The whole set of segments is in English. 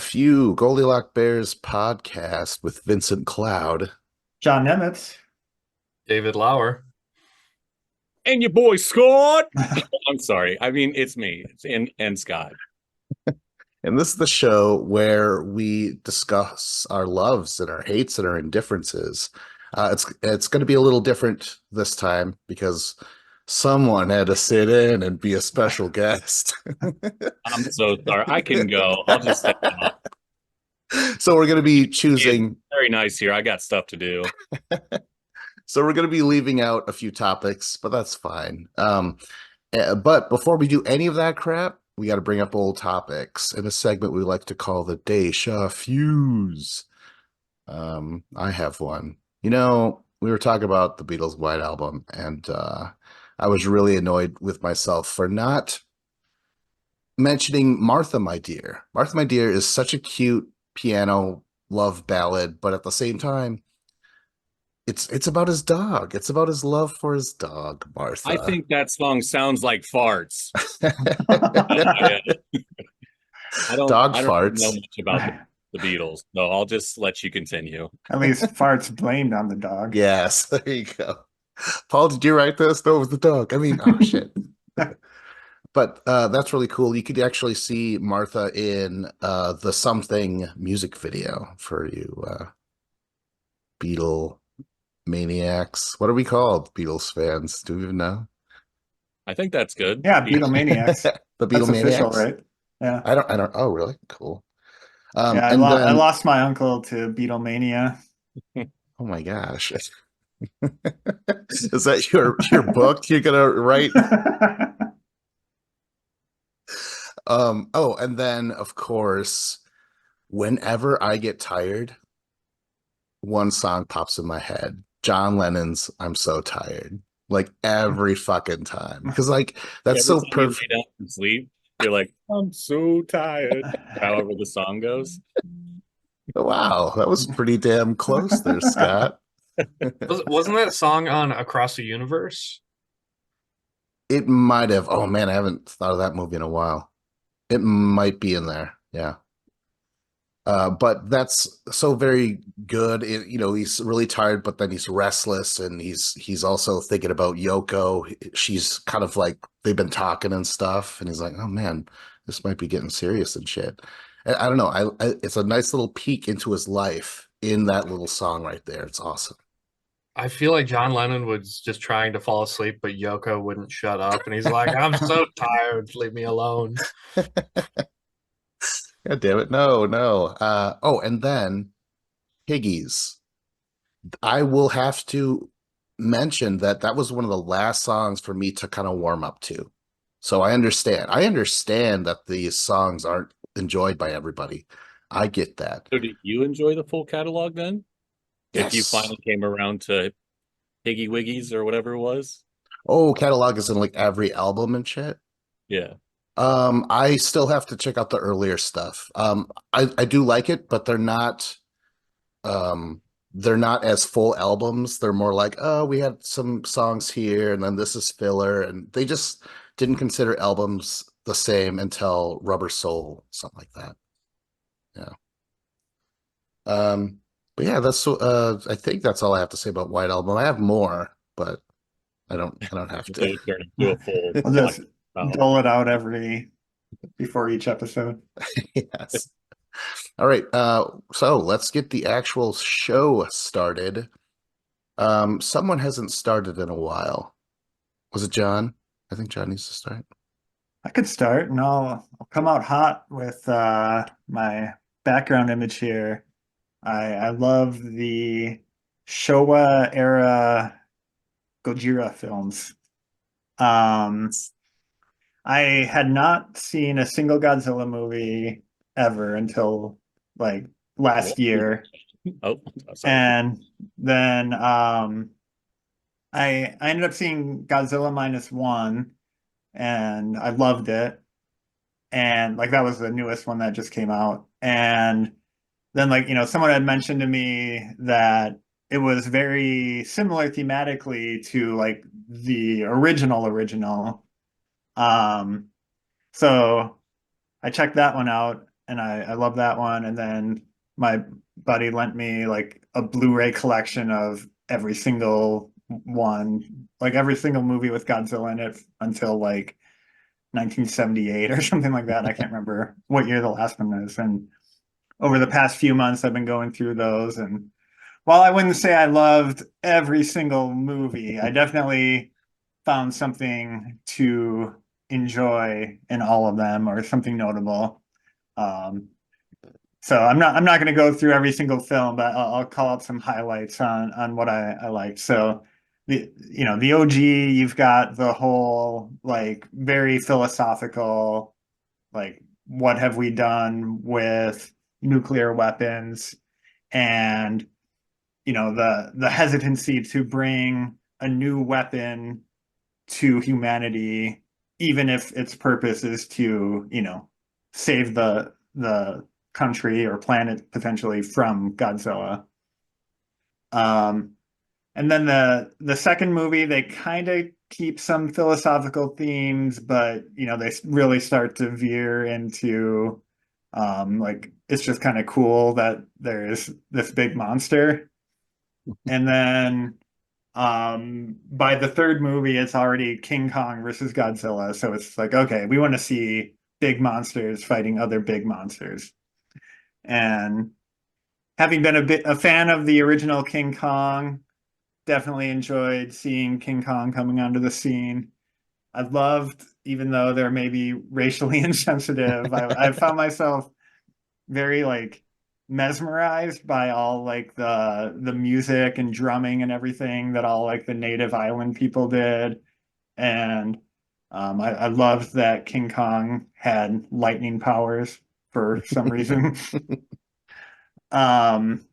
Few Goldilock Bears podcast with Vincent Cloud. John Nemitz. David Lauer. And your boy Scott. I'm sorry. I mean, it's me. It's and Scott. And this is the show where we discuss our loves and our hates and our indifferences. It's going to be a little different this time because someone had to sit in and be a special guest. I'm so sorry. I can go. I'll just step off. So we're going to be choosing. It's very nice here. I got stuff to do. So we're going to be leaving out a few topics, but that's fine. But before we do any of that crap, we got to bring up old topics in a segment we like to call the Deja Fuse. I have one. You know, we were talking about the Beatles' White Album, and I was really annoyed with myself for not mentioning Martha, My Dear. Martha, My Dear is such a cute piano love ballad, but at the same time, it's about his dog. It's about his love for his dog, Martha. I think that song sounds like farts. I don't farts. know much about the Beatles, so I'll just let you continue. At least farts blamed on the dog. Yes, there you go. Paul, did you write this? No, it was the dog. I mean, oh shit. But that's really cool. You could actually see Martha in the Something music video for you Beatle maniacs. What are we called, Beatles fans? Do we even know? I think that's good. Yeah, Beatlemaniacs. The That's Beatlemaniacs, official, right? Yeah. I don't. Oh, really? Cool. I lost my uncle to Beatlemania. Oh my gosh. Is that your book you're gonna write? And then of course, whenever I get tired, one song pops in my head. John Lennon's I'm So Tired. Like every fucking time. Because like that's so perfect. You lay down and sleep, you're like, I'm so tired. However the song goes. Wow, that was pretty damn close there, Scott. Wasn't that song on Across the Universe? It might have. Oh man, I haven't thought of that movie in a while. It might be in there. Yeah. But that's so very good. He's really tired, but then he's restless, and he's also thinking about Yoko. She's kind of like they've been talking and stuff, and he's like, "Oh man, this might be getting serious and shit." And I don't know. It's a nice little peek into his life in that little song right there. It's awesome. I feel like John Lennon was just trying to fall asleep, but Yoko wouldn't shut up. And he's like, I'm so tired. Leave me alone. God damn it. No. And then Piggies. I will have to mention that was one of the last songs for me to kind of warm up to. So I understand. I understand that these songs aren't enjoyed by everybody. I get that. So did you enjoy the full catalog then? Yes. If you finally came around to Higgy Wiggies or whatever it was? Oh, catalog is in like every album and shit. Yeah. I still have to check out the earlier stuff. I do like it, but they're not as full albums. They're more like, oh, we had some songs here and then this is filler, and they just didn't consider albums the same until Rubber Soul, something like that. Yeah. But yeah, that's I think that's all I have to say about White Album. I have more, but I don't have to. Turn into a full We'll just dole it out before each episode. Yes. All right. So let's get the actual show started. Someone hasn't started in a while. Was it John? I think John needs to start. I could start, and I'll come out hot with my background image here. I love the Showa Era Godzilla films. I had not seen a single Godzilla movie ever until like last year. Oh, sorry. And then I ended up seeing Godzilla -1, and I loved it. And like that was the newest one that just came out. And then someone had mentioned to me that it was very similar thematically to like the original. So I checked that one out, and I love that one. And then my buddy lent me like a Blu-ray collection of every single one, like every single movie with Godzilla in it until like 1978 or something like that. I can't remember what year the last one is. And over the past few months, I've been going through those. And while I wouldn't say I loved every single movie, I definitely found something to enjoy in all of them or something notable. Um, so I'm not going to go through every single film, but I'll call out some highlights on what I liked. So the OG, you've got the whole like very philosophical, like what have we done with nuclear weapons, and the hesitancy to bring a new weapon to humanity, even if its purpose is to save the country or planet potentially from Godzilla. And then the second movie, they kind of keep some philosophical themes, but they really start to veer into like it's just kind of cool that there's this big monster. And then by the third movie, it's already King Kong versus Godzilla. So it's like, okay, we want to see big monsters fighting other big monsters. And having been a fan of the original King Kong, definitely enjoyed seeing King Kong coming onto the scene. I loved, even though they're maybe racially insensitive, I found myself very like mesmerized by all like the music and drumming and everything that all like the native island people did. And I loved that King Kong had lightning powers for some reason. um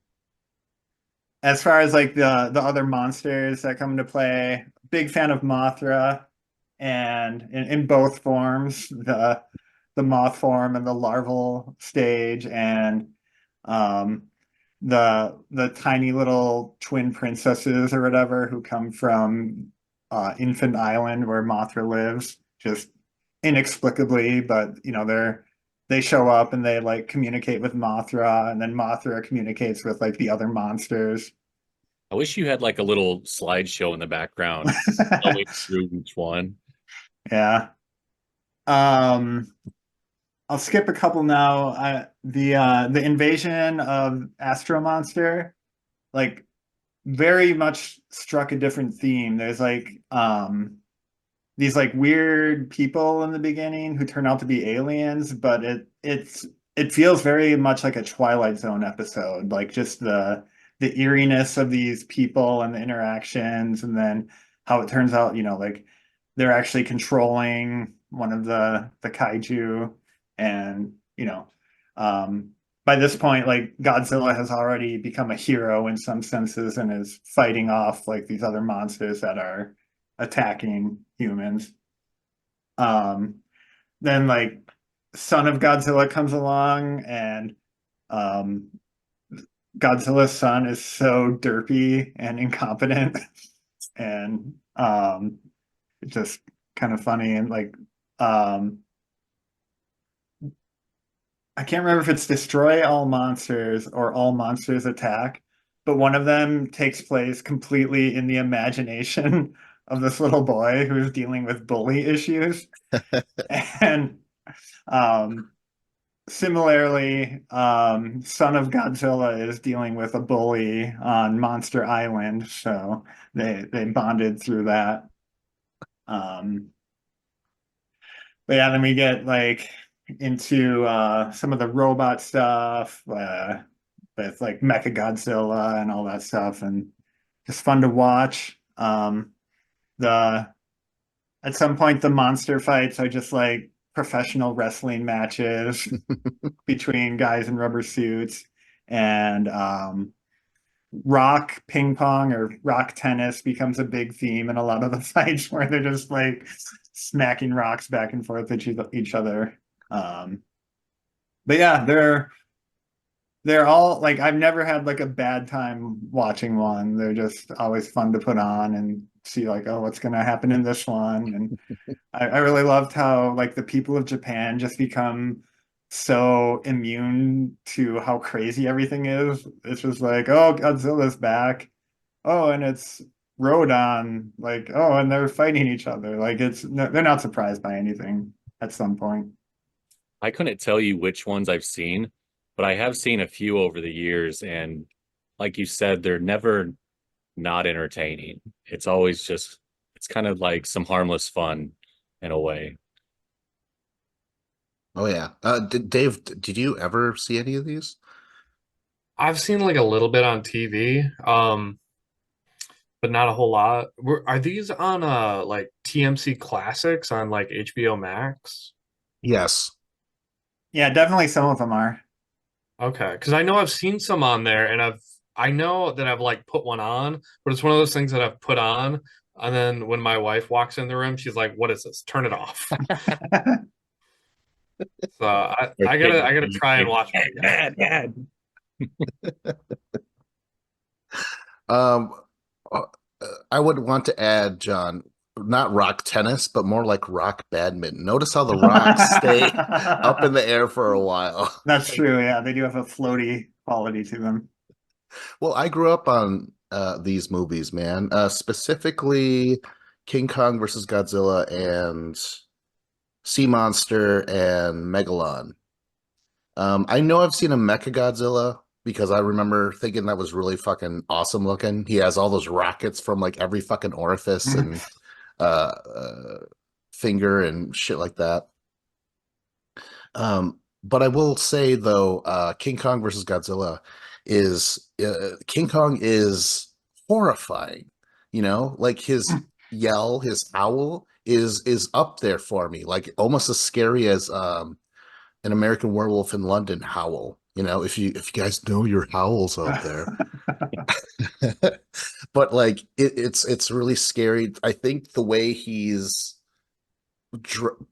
as far as like the other monsters that come into play, big fan of Mothra, and in both forms, the moth form and the larval stage, and um, the tiny little twin princesses or whatever who come from Infant Island where Mothra lives, just inexplicably, but they show up and they like communicate with Mothra, and then Mothra communicates with like the other monsters. I wish you had like a little slideshow in the background going through each one. Yeah. Um, I'll skip a couple now. The invasion of Astro Monster, like very much struck a different theme. There's like these like weird people in the beginning who turn out to be aliens, but it feels very much like a Twilight Zone episode, like just the eeriness of these people and the interactions, and then how it turns out, like they're actually controlling one of the kaiju, and by this point, like Godzilla has already become a hero in some senses and is fighting off like these other monsters that are attacking humans. Um, then like Son of Godzilla comes along, and um, Godzilla's son is so derpy and incompetent, and just kind of funny, and like I can't remember if it's destroy all monsters or all monsters attack, but one of them takes place completely in the imagination of this little boy who is dealing with bully issues. And um, similarly, Son of Godzilla is dealing with a bully on Monster Island, so they bonded through that. But yeah, then we get like into some of the robot stuff with like Mecha Godzilla and all that stuff, and just fun to watch. The At some point the monster fights are just like professional wrestling matches between guys in rubber suits, and rock ping pong or rock tennis becomes a big theme in a lot of the fights where they're just like smacking rocks back and forth at each other. But yeah, they're all like, I've never had like a bad time watching one. They're just always fun to put on and see like, oh, what's gonna happen in this one. And I really loved how like the people of Japan just become so immune to how crazy everything is. It's just like, oh, Godzilla's back. Oh, and it's Rodon. Like, oh, and they're fighting each other. Like, they're not surprised by anything at some point. I couldn't tell you which ones I've seen, but I have seen a few over the years, and like you said, they're never not entertaining. It's always just it's kind of like some harmless fun in a way. Oh yeah. Dave, did you ever see any of these? I've seen like a little bit on TV, but not a whole lot. Are these on like TMC Classics on like HBO Max? Yes. Yeah, definitely some of them are. Okay, because I know I've seen some on there, and I know that I've like put one on, but it's one of those things that I've put on, and then when my wife walks in the room, she's like, "What is this? Turn it off." So Or I gotta try and watch it again. Dad. Um, uh, I would want to add, John, not rock tennis, but more like rock badminton. Notice how the rocks stay up in the air for a while. That's true. Yeah, they do have a floaty quality to them. Well, I grew up on these movies, man. Specifically King Kong versus Godzilla and Sea Monster and Megalon. I know I've seen a Mecha Godzilla because I remember thinking that was really fucking awesome looking. He has all those rockets from like every fucking orifice and uh, uh finger and shit like that. But I will say though, King Kong versus Godzilla is King Kong is horrifying. You know, like his yell, his howl is up there for me, like almost as scary as an American Werewolf in London howl. You know, if you guys know your howls out there. But like it's really scary. I think the way he's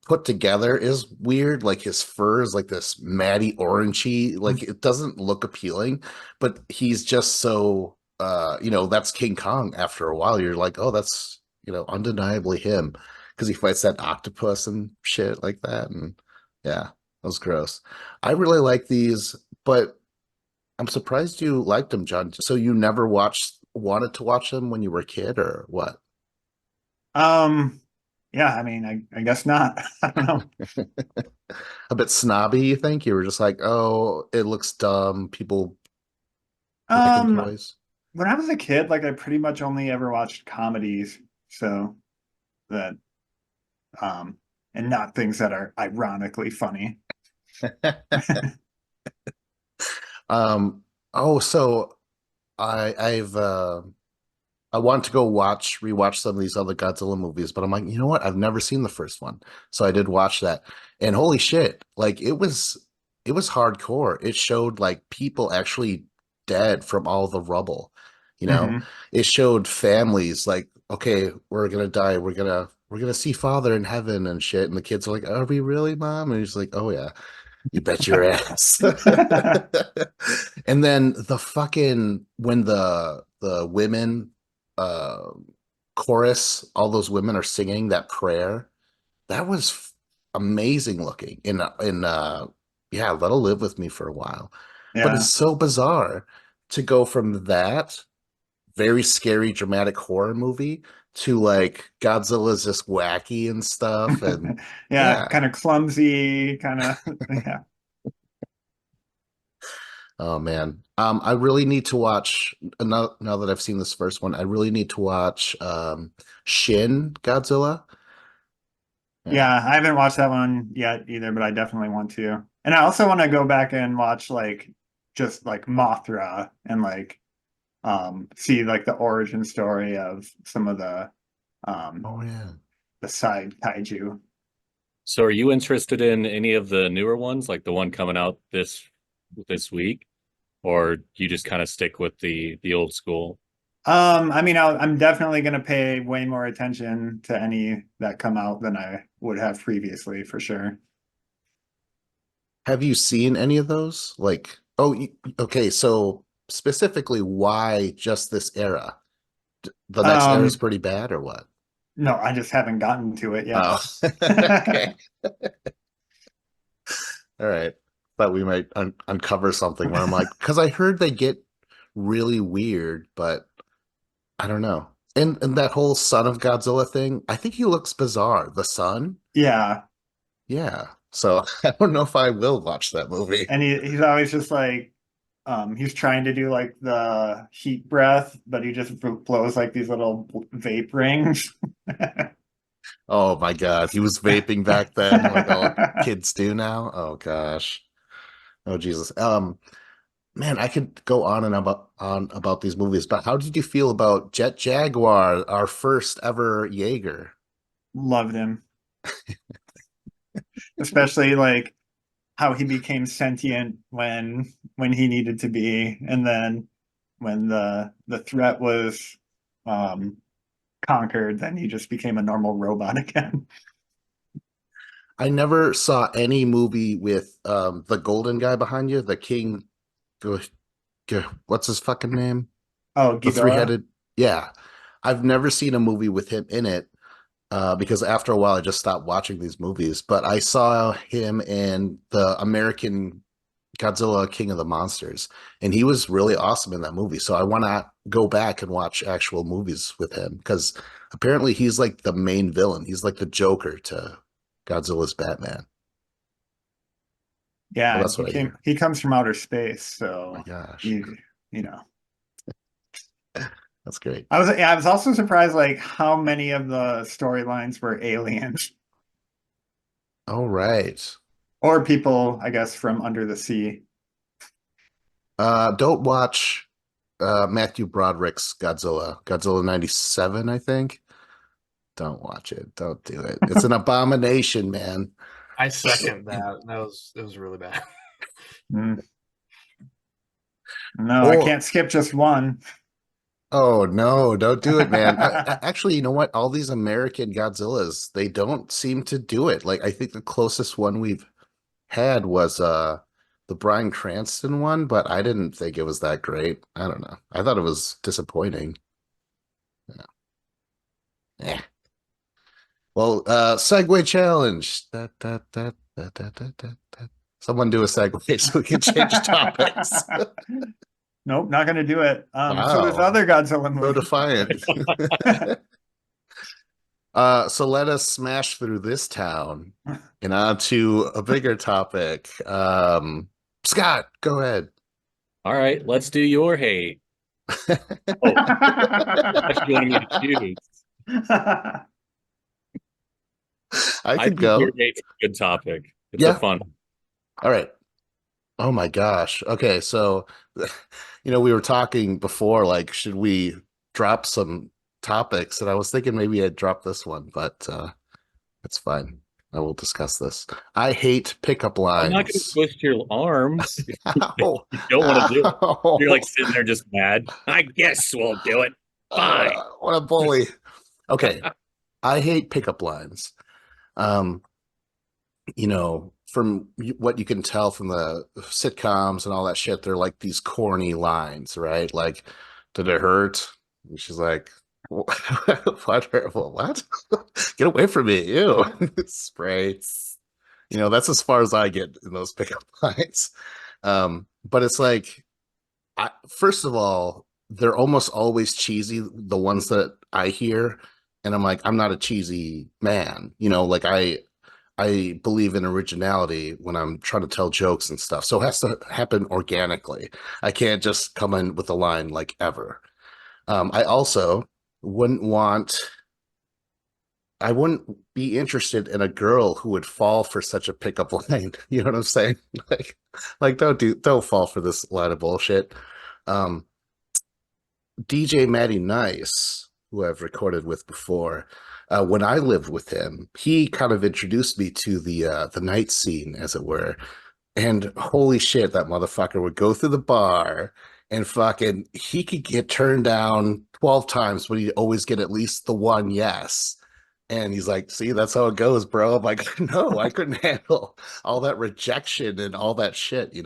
put together is weird. Like his fur is like this matty orangey, like it doesn't look appealing, but he's just so you know, that's King Kong. After a while you're like, oh, that's, you know, undeniably him, because he fights that octopus and shit like that. And yeah, that was gross. I really like these, but I'm surprised you liked them, John. So you never wanted to watch them when you were a kid, or what? Um, yeah, I mean, I guess not. I don't know. A bit snobby, you think? You were just like, oh, it looks dumb. People liking Um, toys. when I was a kid, like I pretty much only ever watched comedies, so that um, and not things that are ironically funny. Um, oh, so I've I want to go rewatch some of these other Godzilla movies, but I'm like, you know what? I've never seen the first one. So I did watch that. And holy shit, like it was hardcore. It showed like people actually dead from all the rubble, you know? Hmm. It showed families like, okay, we're gonna die. We're gonna see father in heaven and shit. And the kids are like, are we really, mom? And he's like, oh yeah. You bet your ass. And then the fucking when the women uh chorus, all those women are singing that prayer. That was amazing looking. In yeah, Let Live With Me for a while. But Yeah. it's so bizarre to go from that very scary dramatic horror movie to like Godzilla's just wacky and stuff. And Yeah, yeah. kind of clumsy, kind of yeah. Oh man. I really need to watch now that I've seen this first one, I really need to watch Shin Godzilla. Yeah. Yeah, I haven't watched that one yet either, but I definitely want to. And I also want to go back and watch like just like Mothra and like see like the origin story of some of um Oh yeah. the side kaiju. So are you interested in any of the newer ones, like the one coming out this week, or you just kind of stick with the old school? I mean, I'm definitely going to pay way more attention to any that come out than I would have previously, for sure. Have you seen any of those? Like, oh, okay, so specifically why just this era? The next era is Um, pretty bad or what? no, I just haven't gotten to it yet. Oh. Okay. All right. thought we might uncover something where I'm like, because I heard they get really weird, but I don't know. And that whole son of Godzilla thing, I think he looks bizarre. The son? Yeah. Yeah. So I don't know if I will watch that movie. And he's always just like he's trying to do like the heat breath, but he just blows like these little vape rings. Oh my God. He was vaping back then, like all kids do now. Oh gosh. Oh Jesus. Man, I could go on about these movies, but how did you feel about Jet Jaguar, our first ever Jaeger? Loved him. Especially like how he became sentient when he needed to be, and then when the threat was um conquered, then he just became a normal robot again. I never saw any movie with the golden guy behind you, the king. What's his fucking name? Oh, The Ghidorah. three-headed. Yeah, I've never seen a movie with him in it because after a while I just stopped watching these movies. But I saw him in the American Godzilla King of the Monsters, and he was really awesome in that movie. So I want to go back and watch actual movies with him because apparently he's like the main villain. He's like the Joker to Godzilla's Batman. Yeah, Well, and that's what I hear. he comes from outer space, Oh my so gosh, you know. that's great. I was also surprised like how many of the storylines were aliens All right. or people, I guess, from under the sea. Don't watch Matthew Broderick's Godzilla 97, I think. Don't watch it. Don't do it. It's an abomination, man. I second that. It was really bad. Mm. No, I Or can't skip just one. oh no, don't do it, man. Actually, you know what? All these American Godzillas, they don't seem to do it. Like I think the closest one we've had was the Bryan Cranston one, but I didn't think it was that great. I don't know. I thought it was disappointing. Yeah. Eh. Well, segue challenge. Someone do a segue so we can change topics. Nope, not gonna do it. So there's Wow. other Godzilla So movies. defiant. So let us smash through this town and on to a bigger topic. Scott, go ahead. All right, let's do your hate. Oh, unless you wanted me to choose. I I could think go. your hate's a good topic. It's a Yeah. fun one. All right. Oh my gosh. Okay, so we were talking before, like, should we drop some topics? And I was thinking maybe I'd drop this one, but it's fine. I will discuss this. I hate pickup I'm not going to lines. twist your arms. Ow. You don't want to do it. Ow. You're like sitting there just mad. I guess we'll do it. Fine. What a bully. Okay. I hate pickup lines. From what you can tell from the sitcoms and all that shit, they're like these corny lines, right? Like, did it hurt? And she's like, what? What? Get away from me. Ew. Spray. That's as far as I get in those pickup lines. But it's like, first of all, they're almost always cheesy, the ones that I hear. And I'm like, I'm not a cheesy man. Like I believe in originality when I'm trying to tell jokes and stuff. So it has to happen organically. I can't just come in with a line like ever. I also I wouldn't be interested in a girl who would fall for such a pickup line. You know what I'm saying? Like don't fall for this line of bullshit. DJ Matty Nice, who I've recorded with before, when I lived with him, he kind of introduced me to the night scene, as it were. And holy shit, that motherfucker would go through the bar and fucking he could get turned down 12 times, but he'd always get at least the one yes. And he's like, see, that's how it goes, bro. I'm like, no, I couldn't handle all that rejection and all that shit,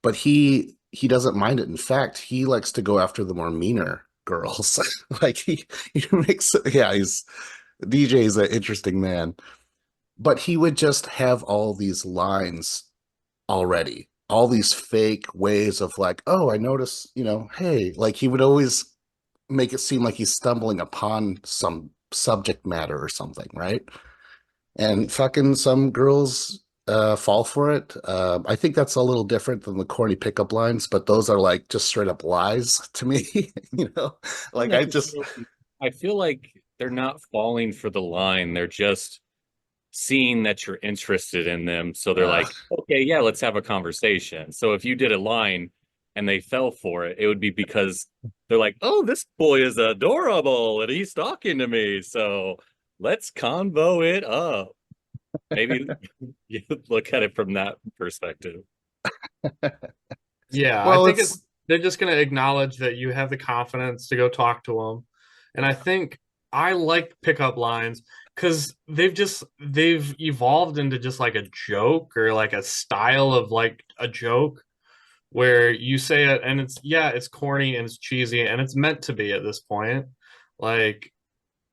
But he doesn't mind it. In fact, he likes to go after the more meaner girls. Like he makes he's DJ is an interesting man. But he would just have all these lines already. All these fake ways of like, oh, I noticed, hey, like he would always make it seem like he's stumbling upon some subject matter or something, right? And fucking some girls fall for it. I think that's a little different than the corny pickup lines, but those are like just straight up lies to me. Not Like I just necessarily. I feel like they're not falling for the line. They're just seeing that you're interested in them. So they're uh, like, okay, yeah, let's have a conversation. So if you did a line and they fell for it, it would be because they're like, oh, this boy is adorable and he's talking to me. So let's convo it up. Maybe you look at it from that perspective. Yeah, I well, think it's they're just going to acknowledge that you have the confidence to go talk to them. And I think I like pickup lines because they've evolved into just like a joke or like a style of like a joke where you say it and it's corny and it's cheesy and it's meant to be at this point. Like,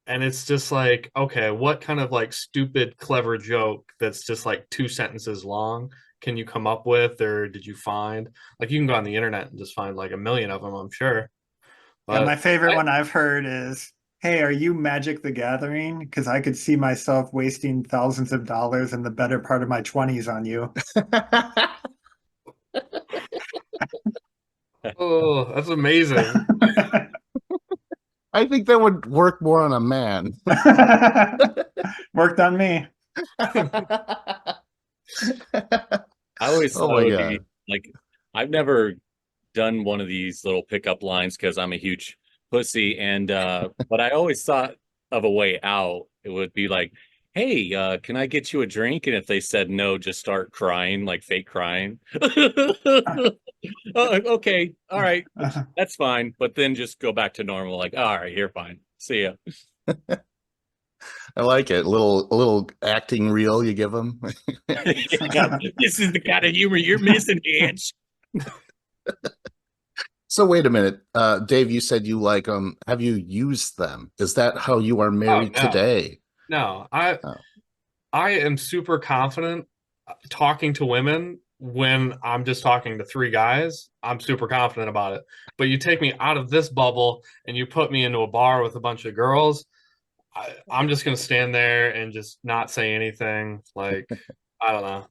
and it's just like, okay, what kind of like stupid, clever joke that's just like 2 sentences long can you come up with, or did you find? Like, you can go on the internet and just find like a million of them, I'm sure. Yeah, my But favorite one I've heard is, "Hey, are you Magic the Gathering? Because I could see myself wasting thousands of dollars in the better part of my 20s on you." oh, that's amazing. I think that would work more on a man. Worked on me. I always Oh thought my it would be God. like, I've never done one of these little pickup lines because I'm a huge pussy, and but I always thought of a way out. It would be like, hey, can I get you a drink? And if they said no, just start crying, like fake crying. Oh, okay, all right, that's fine. But then just go back to normal, like, all right, you're fine. See ya. I like it. A little acting reel you give them. Yeah, this is the kind of humor you're missing, Hitch. So wait a minute. Dave, you said you like them. Have you used them? Is that how you are Oh married no, today? no. Oh. I am super confident talking to women when I'm just talking to three guys. I'm super confident about it. But you take me out of this bubble and you put me into a bar with a bunch of girls, I'm just gonna stand there and just not say anything. Like, I don't know.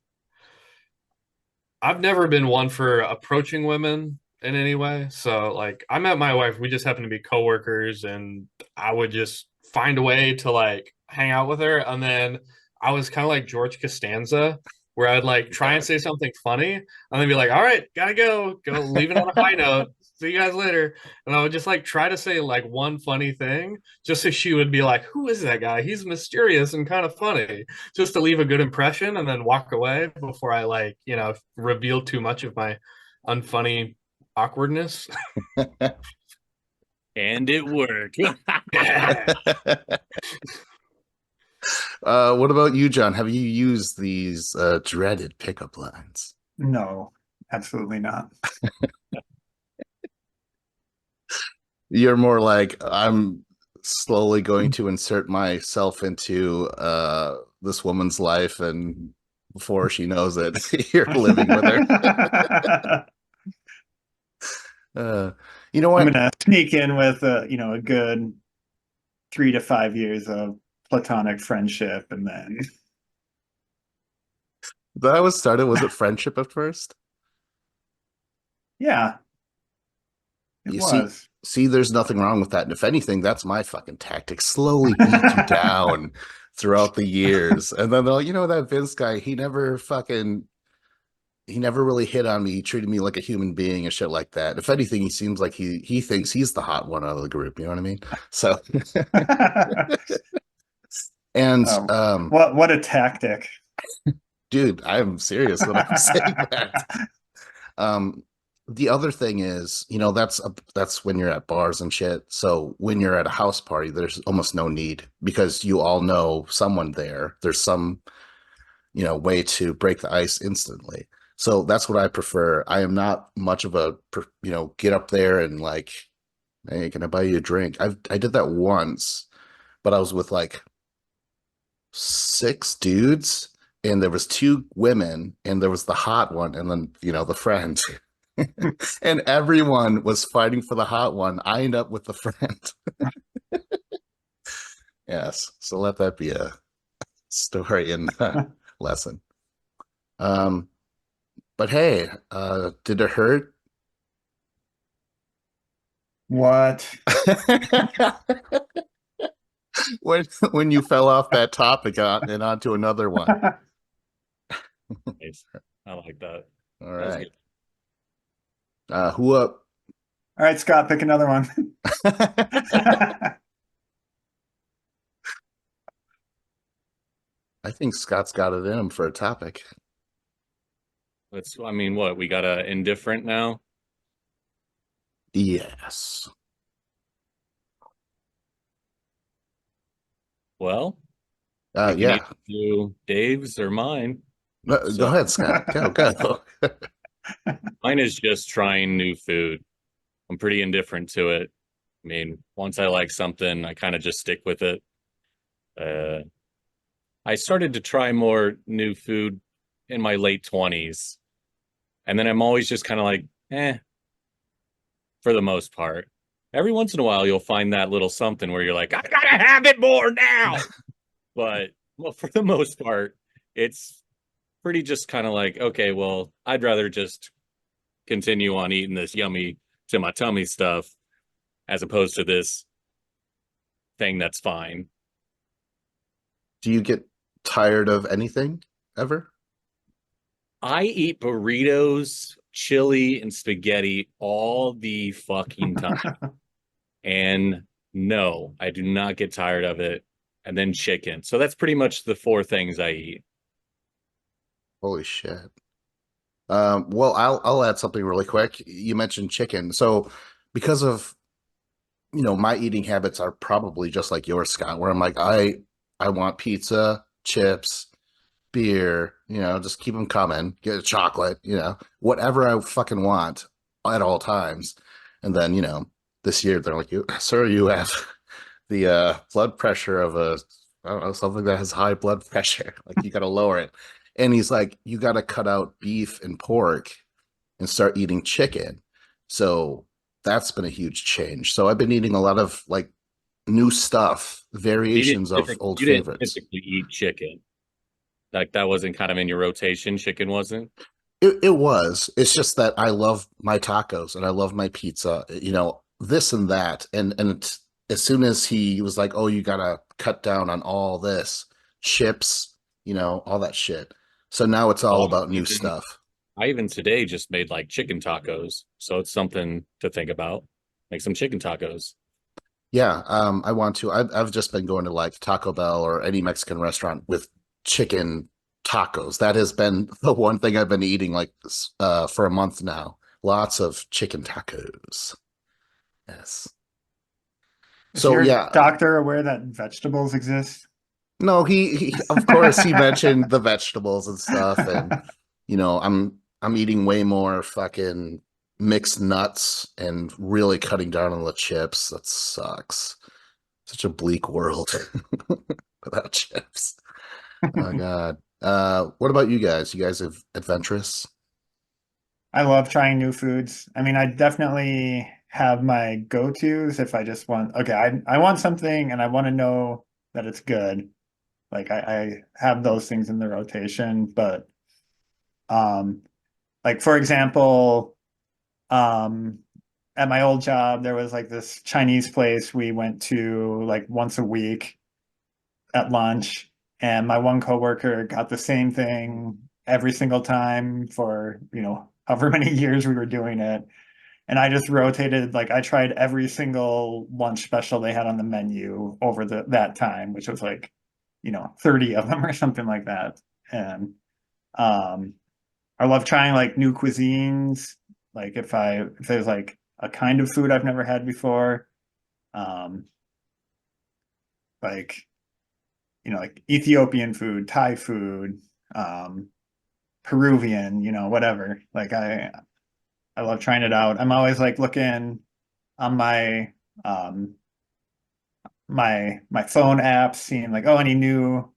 I've never been one for approaching women in any way. So like I met my wife, we just happened to be coworkers and I would just find a way to like hang out with her. And then I was kind of like George Costanza, where I'd like try and say something funny and then be like, all right, gotta go, leave it on a high note. See you guys later. And I would just like try to say like one funny thing just so she would be like, who is that guy? He's mysterious and kind of funny, just to leave a good impression and then walk away before I like, reveal too much of my unfunny awkwardness. And it worked. What about you, John? Have you used these dreaded pickup lines? No, absolutely not. You're more like, I'm slowly going to insert myself into this woman's life, and before she knows it, you're living with her. You know I'm what? gonna sneak in with a good 3 to 5 years of platonic friendship, and then That was started. Was it friendship at first? yeah, it You see, was. there's nothing wrong with that. And if anything, that's my fucking tactic. Slowly beat you down throughout the years. And then they're like, that Vince guy, he never really hit on me. He treated me like a human being and shit like that. If anything, he seems like he thinks he's the hot one out of the group. You know what I mean? So, and Oh, what a tactic. dude, I'm serious when I'm saying that. Um, the other thing is, that's when you're at bars and shit. So when you're at a house party, there's almost no need because you all know someone there. There's some, way to break the ice instantly. So that's what I prefer. I am not much of a, get up there and like, hey, can I buy you a drink? I did that once, but I was with like 6 dudes and there was two women, and there was the hot one, and then the friend. And everyone was fighting for the hot one. I end up with the friend. Yes, so let that be a story and lesson. But hey, did it hurt? What? when you fell off that topic and onto another one. Nice. I like that. All That was right. good. Who up? All right, Scott, pick another one. I think Scott's got it in him for a topic. I mean, what? We got a indifferent now? Yes. Well, you can Yeah. either do Dave's or mine. Go So- ahead, Scott. Go. Mine is just trying new food. I'm pretty indifferent to it. I mean, once I like something, I kind of just stick with it. I started to try more new food in my late 20s. And then I'm always just kind of like, for the most part. Every once in a while, you'll find that little something where you're like, I gotta have it more now. But well, for the most part, it's pretty just kind of like, okay, well, I'd rather just continue on eating this yummy to my tummy stuff as opposed to this thing that's fine. Do you get tired of anything ever? I eat burritos, chili, and spaghetti all the fucking time. And no, I do not get tired of it. And then chicken. So that's pretty much the four things I eat. Holy shit. Well, I'll add something really quick. You mentioned chicken. So because of my eating habits are probably just like yours, Scott, where I'm like, I want pizza, chips, beer, just keep them coming, get a chocolate, whatever I fucking want at all times. And then, this year they're like, sir, you have the blood pressure of I don't know, something that has high blood pressure. Like you got to lower it. And he's like, you got to cut out beef and pork and start eating chicken. So that's been a huge change. So I've been eating a lot of like new stuff, variations of old you didn't favorites. typically eat chicken. Like that wasn't kind of in your rotation. Chicken wasn't. It was. It's just that I love my tacos and I love my pizza, this and that. And as soon as he was like, oh, you gotta cut down on all this, chips, all that shit. So now it's all about new stuff. I even today just made like chicken tacos. So it's something to think about. Make some chicken tacos. Yeah, I want to. I've just been going to like Taco Bell or any Mexican restaurant with chicken tacos. That has been the one thing I've been eating like for a month now. Lots of chicken tacos. Yes. Is So your yeah, doctor aware that vegetables exist? no, he of course he mentioned the vegetables and stuff, and I'm eating way more fucking mixed nuts and really cutting down on the chips. That sucks. Such a bleak world without chips. Oh God. What about you guys? You guys have adventurous? I love trying new foods. I mean, I definitely have my go-tos if I just want, okay, I want something and I want to know that it's good. Like I have those things in the rotation, but like for example, at my old job, there was like this Chinese place we went to like once a week at lunch, and my one coworker got the same thing every single time for, however many years we were doing it. And I just rotated, like I tried every single lunch special they had on the menu over that time, which was like, 30 of them or something like that. And I love trying like new cuisines. Like if there's like a kind of food I've never had before, um, like like Ethiopian food, Thai food, Peruvian, whatever. Like I love trying it out. I'm always like looking on my my phone apps, seeing like, oh, any new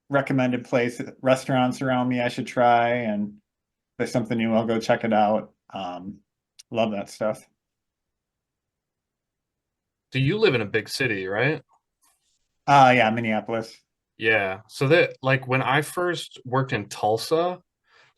recommended restaurants around me I should try, and if there's something new, I'll go check it out. Love that stuff. Do you live in a big city, right? Yeah, Minneapolis. Yeah. So that like when I first worked in Tulsa,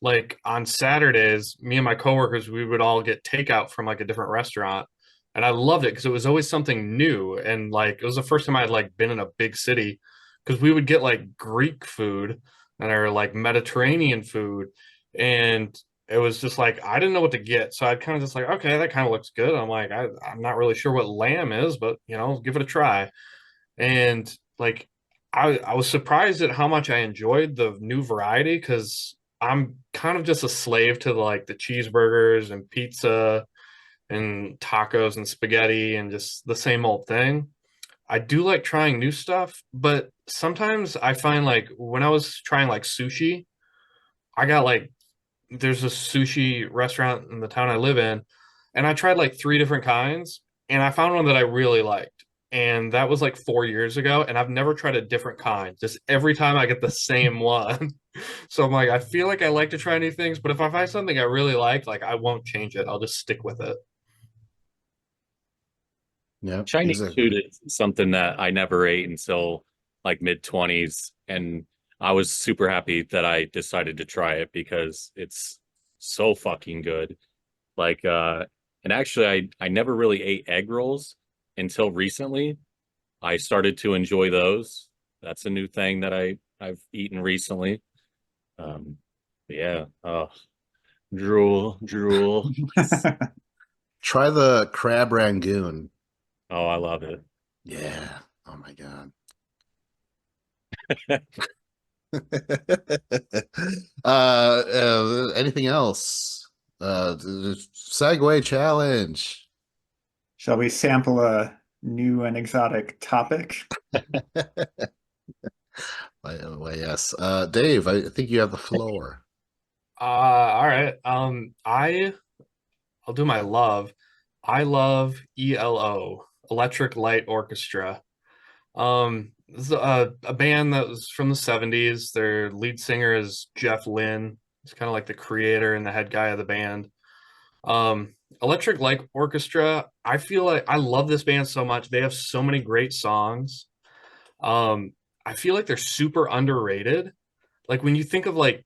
like on Saturdays, me and my coworkers, we would all get takeout from like a different restaurant. And I loved it because it was always something new. And like it was the first time I'd like been in a big city because we would get like Greek food and or like Mediterranean food. And it was just like I didn't know what to get. So I'd kind of just like, okay, that kind of looks good. I'm like, I'm not really sure what lamb is, but give it a try. And like I was surprised at how much I enjoyed the new variety because I'm kind of just a slave to like the cheeseburgers and pizza and tacos and spaghetti and just the same old thing. I do like trying new stuff, but sometimes I find like when I was trying like sushi, I got like there's a sushi restaurant in the town I live in, and I tried like three different kinds, and I found one that I really liked. And that was like 4 years ago, and I've never tried a different kind. Just every time I get the same one. So I'm like, I feel like I like to try new things, but if I find something I really like I won't change it. I'll just stick with it. Yeah, Chinese food exactly. is something that I never ate until like mid-20s, and I was super happy that I decided to try it because it's so fucking good. Like and actually I never really ate egg rolls until recently. I started to enjoy those. That's a new thing that I've eaten recently. But yeah, drool, drool. Try the crab rangoon. Oh, I love it. Yeah. Oh my God. Anything else? Segue challenge. Shall we sample a new and exotic topic? Why, yes. Dave, I think you have the floor. All right. I'll do my love. I love ELO, Electric Light Orchestra. This is a band that was from the 70s. Their lead singer is Jeff Lynne. He's kind of like the creator and the head guy of the band. Um, Electric Light Orchestra, I feel like I love this band so much. They have so many great songs. Um, I feel like they're super underrated. Like when you think of like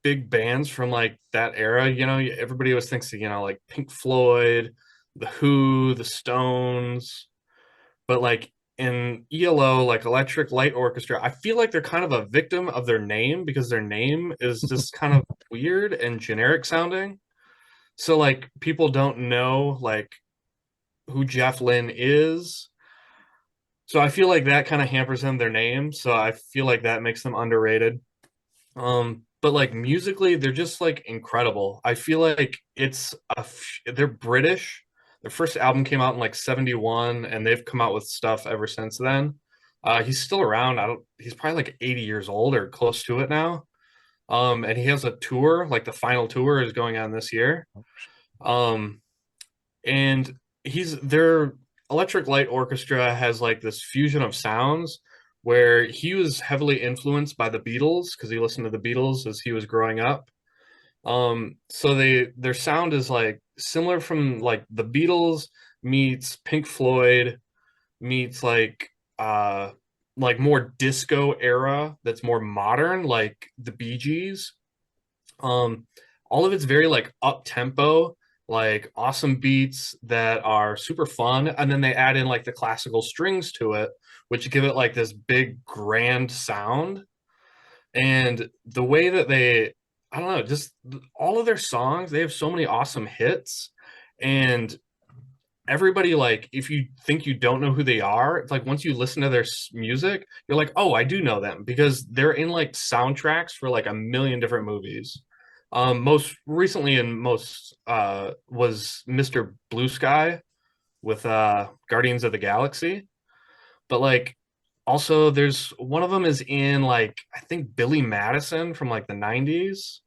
big bands from like that era, everybody always thinks of, like Pink Floyd, The Who, The Stones, but like in ELO, like Electric Light Orchestra, I feel like they're kind of a victim of their name because their name is just kind of weird and generic sounding. So like people don't know like who Jeff Lynne is. So I feel like that kind of hampers them their name. So I feel like that makes them underrated. But like musically, they're just like incredible. I feel like they're British. Their first album came out in like 71, and they've come out with stuff ever since then. He's still around. He's probably like 80 years old or close to it now. And he has a tour, like the final tour is going on this year. Um, and their Electric Light Orchestra has like this fusion of sounds where he was heavily influenced by the Beatles because he listened to the Beatles as he was growing up. So their sound is like similar from like the Beatles meets Pink Floyd meets like more disco era that's more modern, like the Bee Gees. Um, all of it's very like up tempo, like awesome beats that are super fun, and then they add in like the classical strings to it, which give it like this big grand sound. And the way that I don't know, just all of their songs, they have so many awesome hits, and everybody like if you think you don't know who they are, it's like once you listen to their music, you're like, oh, I do know them because they're in like soundtracks for like a million different movies. Most recently and most was Mr. Blue Sky with Guardians of the Galaxy. But like also there's one of them is in like I think Billy Madison from like the 90s.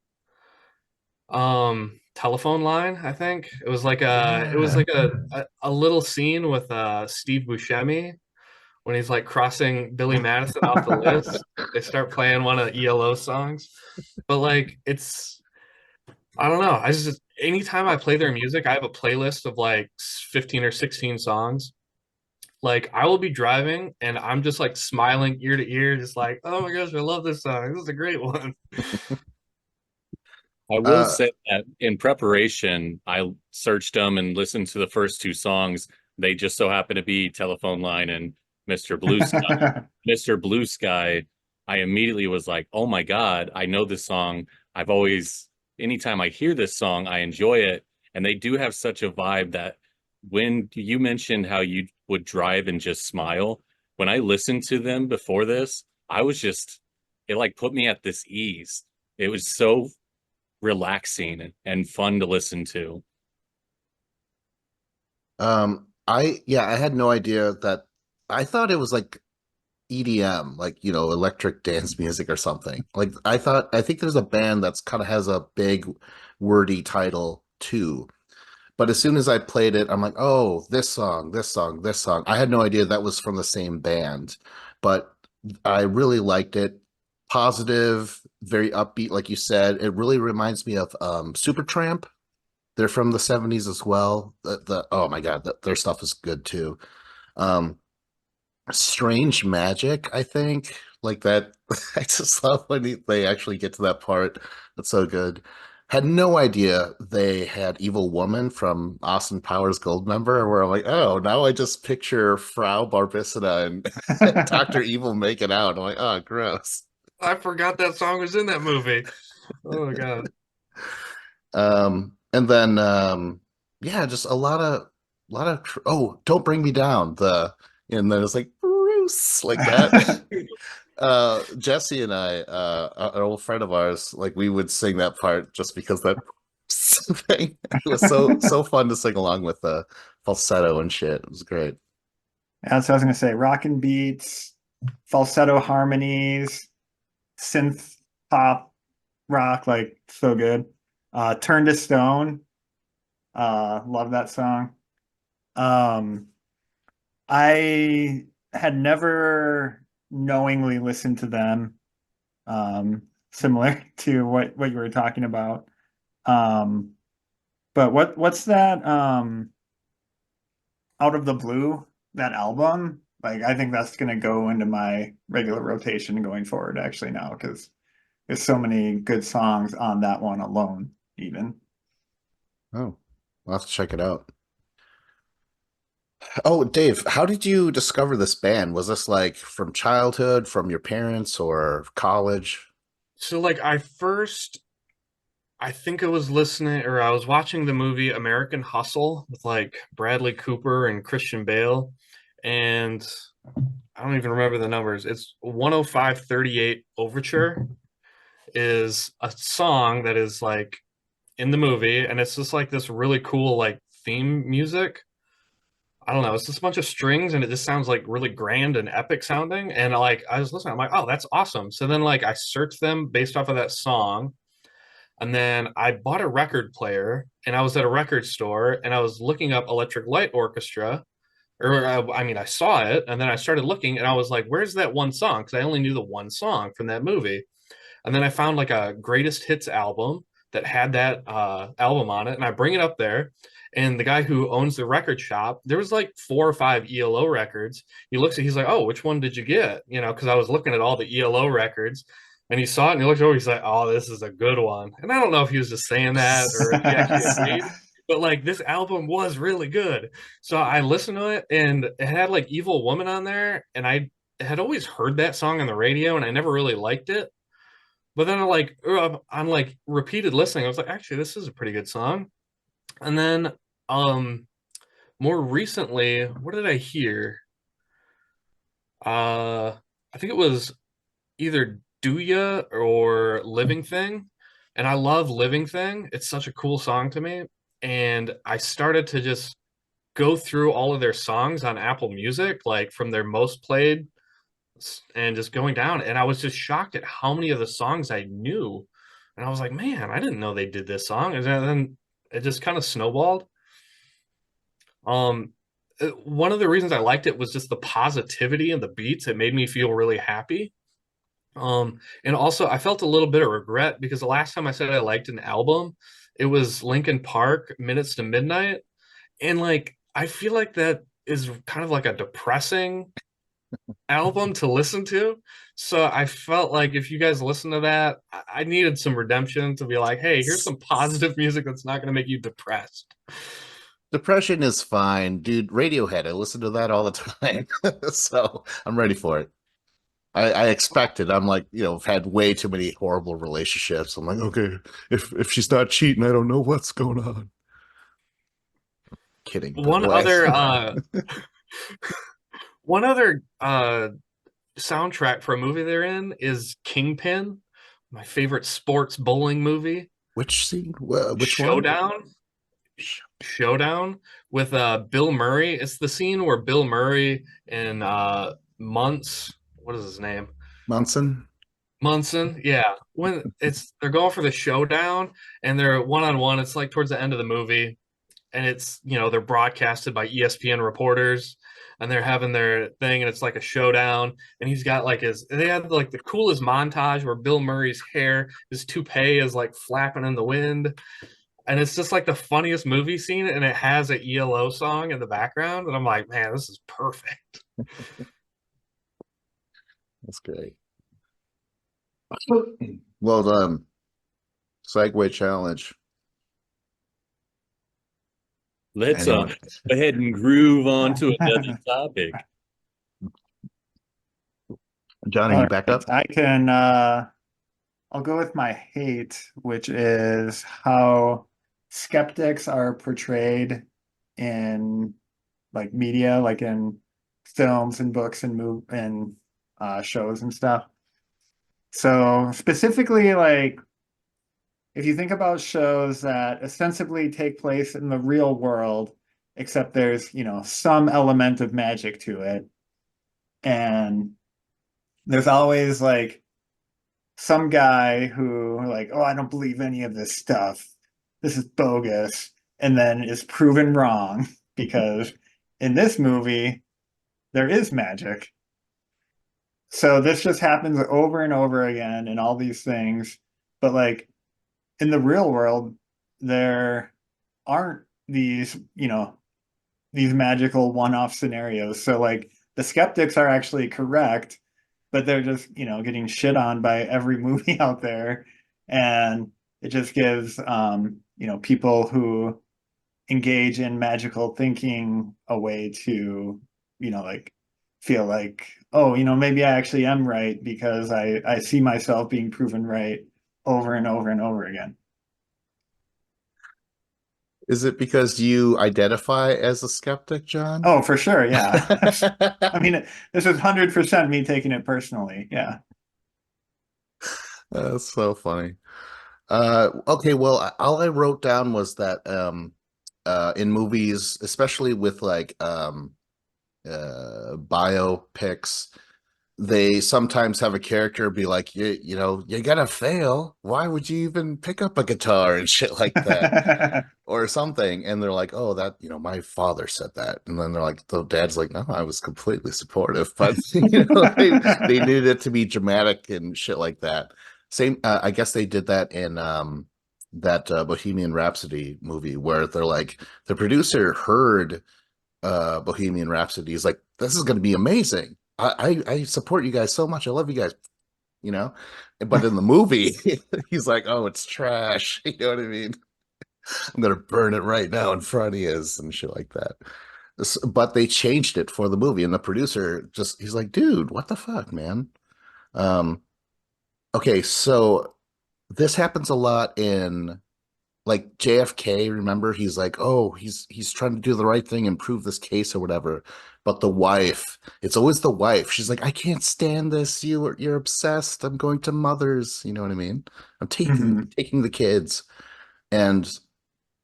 Telephone line, I think. It was like Yeah. a little scene with Steve Buscemi when he's like crossing Billy Madison off the list. They start playing one of ELO songs. But like I don't know. I just anytime I play their music, I have a playlist of like 15 or 16 songs. Like I will be driving and I'm just like smiling ear to ear, just like, oh my gosh, I love this song. This is a great one. I will Uh, say that in preparation, I searched them and listened to the first two songs. They just so happen to be Telephone Line and Mr. Blue Sky. Mr. Blue Sky, I immediately was like, oh my God, I know this song. I've always, anytime I hear this song, I enjoy it. And they do have such a vibe that when you mentioned how you would drive and just smile, when I listened to them before this, I was just, it like put me at this ease. It was so relaxing and fun to listen to. I had no idea that. I thought it was like EDM, like, electric dance music or something. Like I think there's a band that's kind of has a big wordy title too. But as soon as I played it, I'm like, oh, this song, this song, this song. I had no idea that was from the same band, but I really liked it. Positive, very upbeat, like you said. It really reminds me of Supertramp. They're from the 70s as well. Oh my God, their stuff is good too. Um, Strange Magic, I think. Like that. I just love when they actually get to that part. That's so good. Had no idea they had Evil Woman from Austin Powers Goldmember, where I'm like, oh, now I just picture Frau Barbissina and Dr. Evil making out. I'm like, oh, gross. I forgot that song was in that movie. Oh my god. And then yeah, just oh, Don't Bring Me Down. And then it's like Bruce, like that. Jesse and I, an old friend of ours, like we would sing that part just because that thing. It was so fun to sing along with the falsetto and shit. It was great. That's what I was gonna say. Rockin' beats, falsetto harmonies, synth pop rock, like so good. Turn to Stone. Love that song. Um, I had never knowingly listened to them, similar to what you were talking about. Um, but what's that Out of the Blue, that album? Like I think that's gonna go into my regular rotation going forward actually now because there's so many good songs on that one alone, even. Oh, I'll have to check it out. Oh, Dave, how did you discover this band? Was this like from childhood, from your parents, or college? So like I think I was listening or I was watching the movie American Hustle with like Bradley Cooper and Christian Bale. And I don't even remember the numbers. It's 10538 Overture is a song that is like in the movie, and it's just like this really cool like theme music. I don't know, it's just a bunch of strings and it just sounds like really grand and epic sounding. And like I was listening, I'm like, oh, that's awesome. So then like I searched them based off of that song. And then I bought a record player and I was at a record store and I was looking up Electric Light Orchestra. Or I mean, I saw it and then I started looking and I was like, where's that one song? Because I only knew the one song from that movie. And then I found like a greatest hits album that had that album on it. And I bring it up there. And the guy who owns the record shop, there was like 4 or 5 ELO records. He looks at, he's like, oh, which one did you get? You know, because I was looking at all the ELO records. And he saw it and he looked over, he's like, oh, this is a good one. And I don't know if he was just saying that or if he actually agreed, but like this album was really good. So I listened to it and it had like Evil Woman on there. And I had always heard that song on the radio and I never really liked it. But then on like repeated listening, I was like, actually, this is a pretty good song. And then more recently, what did I hear? I think it was either Do Ya or Living Thing. And I love Living Thing. It's such a cool song to me. And I started to just go through all of their songs on Apple Music, like from their most played and just going down. And I was just shocked at how many of the songs I knew. And I was like, man, I didn't know they did this song. And then it just kind of snowballed. Um, one of the reasons I liked it was just the positivity and the beats. It made me feel really happy. And also I felt a little bit of regret because the last time I said I liked an album, it was Linkin Park, Minutes to Midnight. And like I feel like that is kind of like a depressing album to listen to. So I felt like if you guys listen to that, I needed some redemption to be like, hey, here's some positive music that's not going to make you depressed. Depression is fine, dude. Radiohead, I listen to that all the time. So I'm ready for it. I expect it. I'm like, I've had way too many horrible relationships. I'm like, okay, if she's not cheating, I don't know what's going on. Kidding, but One other one other soundtrack for a movie they're in is Kingpin, my favorite sports bowling movie. which scene? Which one? Showdown with Bill Murray. It's the scene where Bill Murray and what is his name? Munson? Munson, yeah. When they're going for the showdown and they're one on one, it's like towards the end of the movie, and it's they're broadcasted by ESPN reporters, and they're having their thing, and it's like a showdown, and he's got like they had like the coolest montage where Bill Murray's hair, his toupee is like flapping in the wind, and it's just like the funniest movie scene, and it has an ELO song in the background, and I'm like, man, this is perfect. That's great. Well done. Segue challenge. Let's Anyone? go ahead and groove on to another topic. Johnny, All you back right, up? I can I'll go with my hate, which is how skeptics are portrayed in like media, like in films and books and shows and stuff. So specifically, like if you think about shows that ostensibly take place in the real world, except there's, some element of magic to it. And there's always like some guy who like, oh, I don't believe any of this stuff. This is bogus. And then is proven wrong because in this movie, there is magic. So this just happens over and over again in all these things. But like in the real world, there aren't these magical one-off scenarios. So like the skeptics are actually correct, but they're just, getting shit on by every movie out there. And it just gives people who engage in magical thinking a way to, like feel like, oh, maybe I actually am right because I see myself being proven right over and over and over again. Is it because you identify as a skeptic, John? Oh, for sure. Yeah. I mean, this is 100% me taking it personally. Yeah. That's so funny. Okay, well, all I wrote down was that in movies, especially with like biopics, they sometimes have a character be like, you're gonna fail. Why would you even pick up a guitar and shit like that? Or something. And they're like, oh, that, my father said that. And then they're like, the dad's like, no, I was completely supportive. But, they needed it to be dramatic and shit like that. Same, I guess they did that in that Bohemian Rhapsody movie where they're like, the producer heard Bohemian Rhapsody. He's like, this is going to be amazing. I support you guys so much. I love you guys, but in the movie, he's like, oh, it's trash. You know what I mean? I'm going to burn it right now in front of you and shit like that. But they changed it for the movie. And the producer he's like, dude, what the fuck, man? Okay, so this happens a lot in like JFK, remember? He's like, oh, he's trying to do the right thing and prove this case or whatever. But the wife, it's always the wife. She's like, I can't stand this. You're obsessed. I'm going to Mother's. You know what I mean? I'm taking the kids. And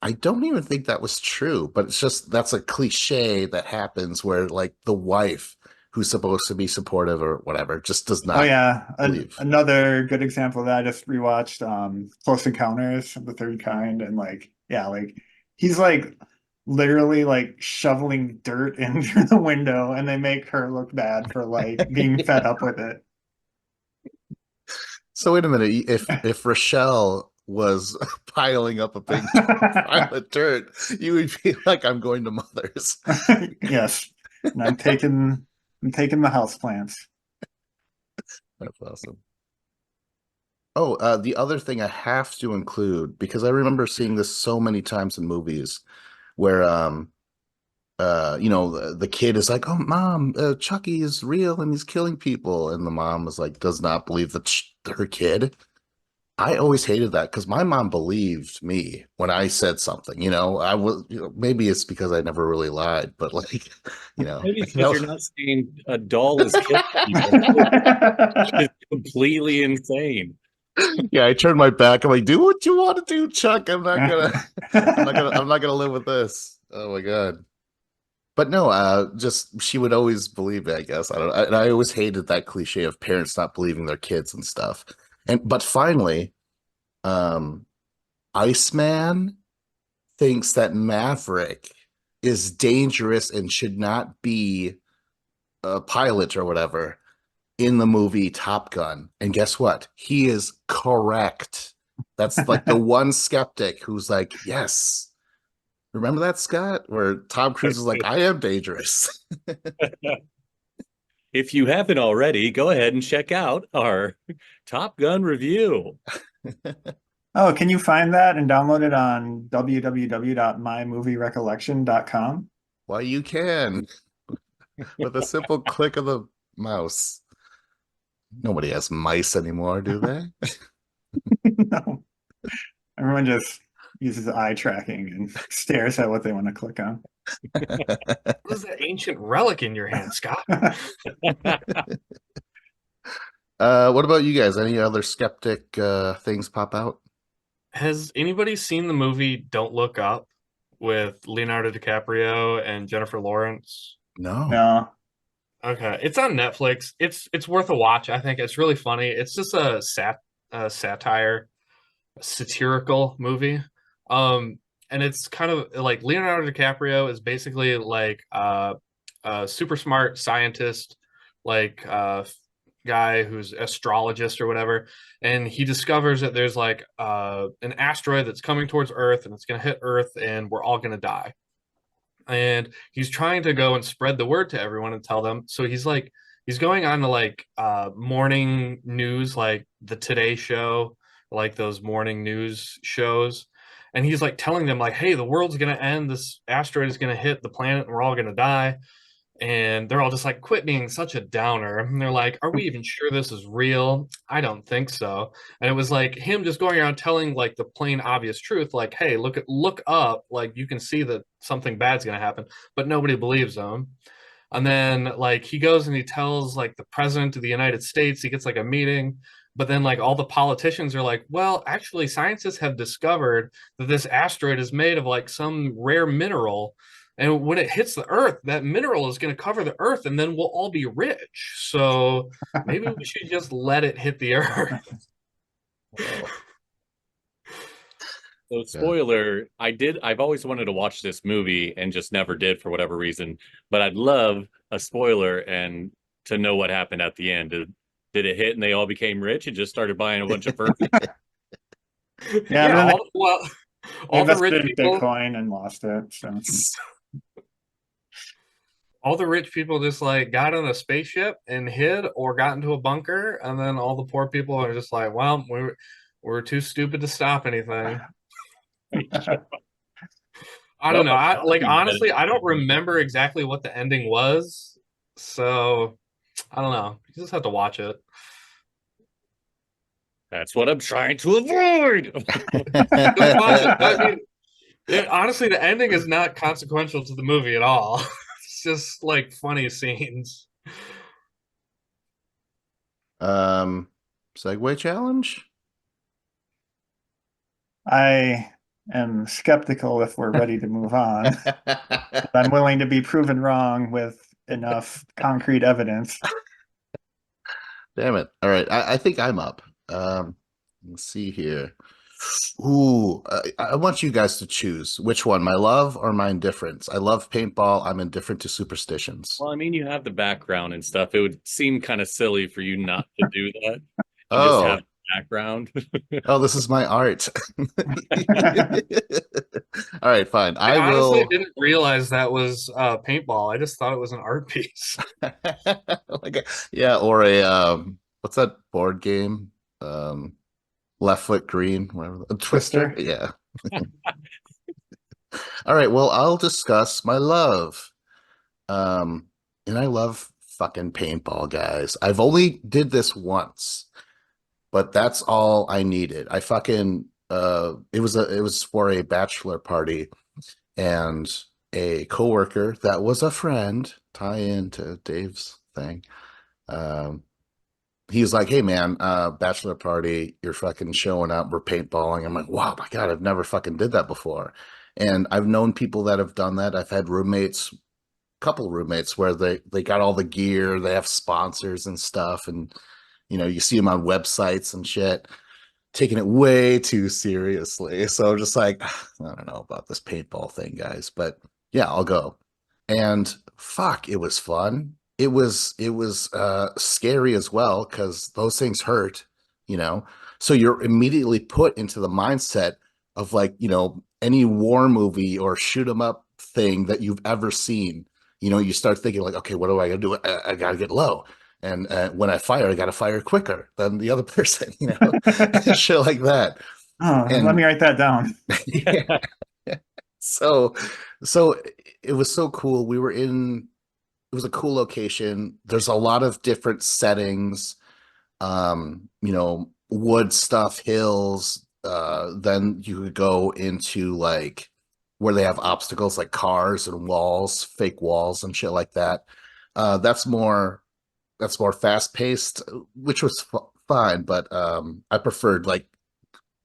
I don't even think that was true, but it's just that's a cliche that happens where like the wife who's supposed to be supportive or whatever just does not. Oh yeah, believe. another good example of that. I just rewatched Close Encounters of the Third Kind, and like, yeah, like he's like literally like shoveling dirt in through the window, and they make her look bad for like being fed up with it. So wait a minute. If Rochelle was piling up a big pile of dirt, you would be like, "I'm going to Mother's." Yes, and I'm taking the house plants. That's awesome. Oh, the other thing I have to include, because I remember seeing this so many times in movies, where the kid is like, "Oh, mom, Chucky is real and he's killing people," and the mom is like, does not believe that her kid. I always hated that because my mom believed me when I said something. I was, maybe it's because I never really lied, but like, Maybe it's that because was- you're not saying a doll is killing people. It's completely insane. yeah, I turned my back. I'm like, do what you want to do, Chuck. I'm not gonna live with this. Oh my God. But no, just she would always believe me, I guess. I don't and I always hated that cliche of parents not believing their kids and stuff. But finally, um, Iceman thinks that Maverick is dangerous and should not be a pilot or whatever in the movie Top Gun. And guess what? He is correct. That's like the one skeptic who's like, yes. Remember that, Scott? Where Tom Cruise is like, I am dangerous. If you haven't already, go ahead and check out our Top Gun review. Oh, can you find that and download it on www.mymovierecollection.com? Why, you can with a simple click of the mouse. Nobody has mice anymore, do they? No. Everyone just uses eye tracking and stares at what they want to click on. What is that ancient relic in your hand, Scott? What about you guys? Any other skeptic things pop out? Has anybody seen the movie Don't Look Up with Leonardo DiCaprio and Jennifer Lawrence? No. No. Okay, it's on Netflix. It's worth a watch. I think it's really funny. It's just a satirical movie. And it's kind of like Leonardo DiCaprio is basically like a super smart scientist, like guy who's astrologist or whatever, and he discovers that there's like an asteroid that's coming towards Earth and it's going to hit Earth and we're all going to die. And he's trying to go and spread the word to everyone and tell them. So he's going on to like morning news, like the Today Show, like those morning news shows, and he's like telling them like, hey, the world's going to end, this asteroid is going to hit the planet and we're all going to die. And they're all just like, quit being such a downer. And they're like, are we even sure this is real? I don't think so. And it was like him just going around telling like the plain obvious truth, like, hey, look up, like you can see that something bad's gonna happen, but nobody believes him. And then like he goes and he tells like the president of the United States, he gets like a meeting, but then like all the politicians are like, well, actually scientists have discovered that this asteroid is made of like some rare mineral, and when it hits the earth, that mineral is going to cover the earth and then we'll all be rich. So maybe we should just let it hit the earth. So spoiler, I've always wanted to watch this movie and just never did for whatever reason, but I'd love a spoiler and to know what happened at the end. Did it hit and they all became rich and just started buying a bunch of furniture? Yeah, All the invested rich in people, Bitcoin and lost it. So. all the rich people just like got on a spaceship and hid or got into a bunker, and then all the poor people are just like, well, we're too stupid to stop anything. I don't know. Honestly, I don't remember exactly what the ending was, so I don't know. You just have to watch it. That's what I'm trying to avoid. Just watch it. I mean, honestly, the ending is not consequential to the movie at all. It's just like funny scenes. Segue challenge. I am skeptical if we're ready to move on. I'm willing to be proven wrong with enough concrete evidence. Damn it. All right. I think I'm up. Let's see here. Ooh, I want you guys to choose which one, my love or my indifference. I love paintball. I'm indifferent to superstitions. Well, I mean, you have the background and stuff. It would seem kind of silly for you not to do that and just have Oh, the background. oh, this is my art. All right, fine. I I honestly will. didn't realize that was paintball. I just thought it was an art piece. Like yeah, or a what's that board game? Um, Left Foot Green, whatever. A Twister. Twister. Yeah. All right. Well, I'll discuss my love. And I love fucking paintball, guys. I've only did this once, but that's all I needed. I fucking it was for a bachelor party, and a coworker that was a friend, tie into Dave's thing. Um, he was like, "Hey man, bachelor party, you're fucking showing up, we're paintballing." I'm like, "Wow, my God, I've never fucking did that before." And I've known people that have done that. I've had roommates, couple roommates where they got all the gear, they have sponsors and stuff, and you see them on websites and shit, taking it way too seriously. So I'm just like, I don't know about this paintball thing, guys, but yeah, I'll go. And fuck, it was fun. It was scary as well because those things hurt, you know. So you're immediately put into the mindset of like, any war movie or shoot 'em up thing that you've ever seen. You start thinking like, okay, what do I gotta do? I gotta get low. And when I fire, I got to fire quicker than the other person, shit like that. Oh, let And me write that down. yeah, so, so it was so cool. It was a cool location. There's a lot of different settings, wood stuff, hills. Then you could go into like where they have obstacles like cars and walls, fake walls and shit like that. That's more fast paced, which was fine, but I preferred like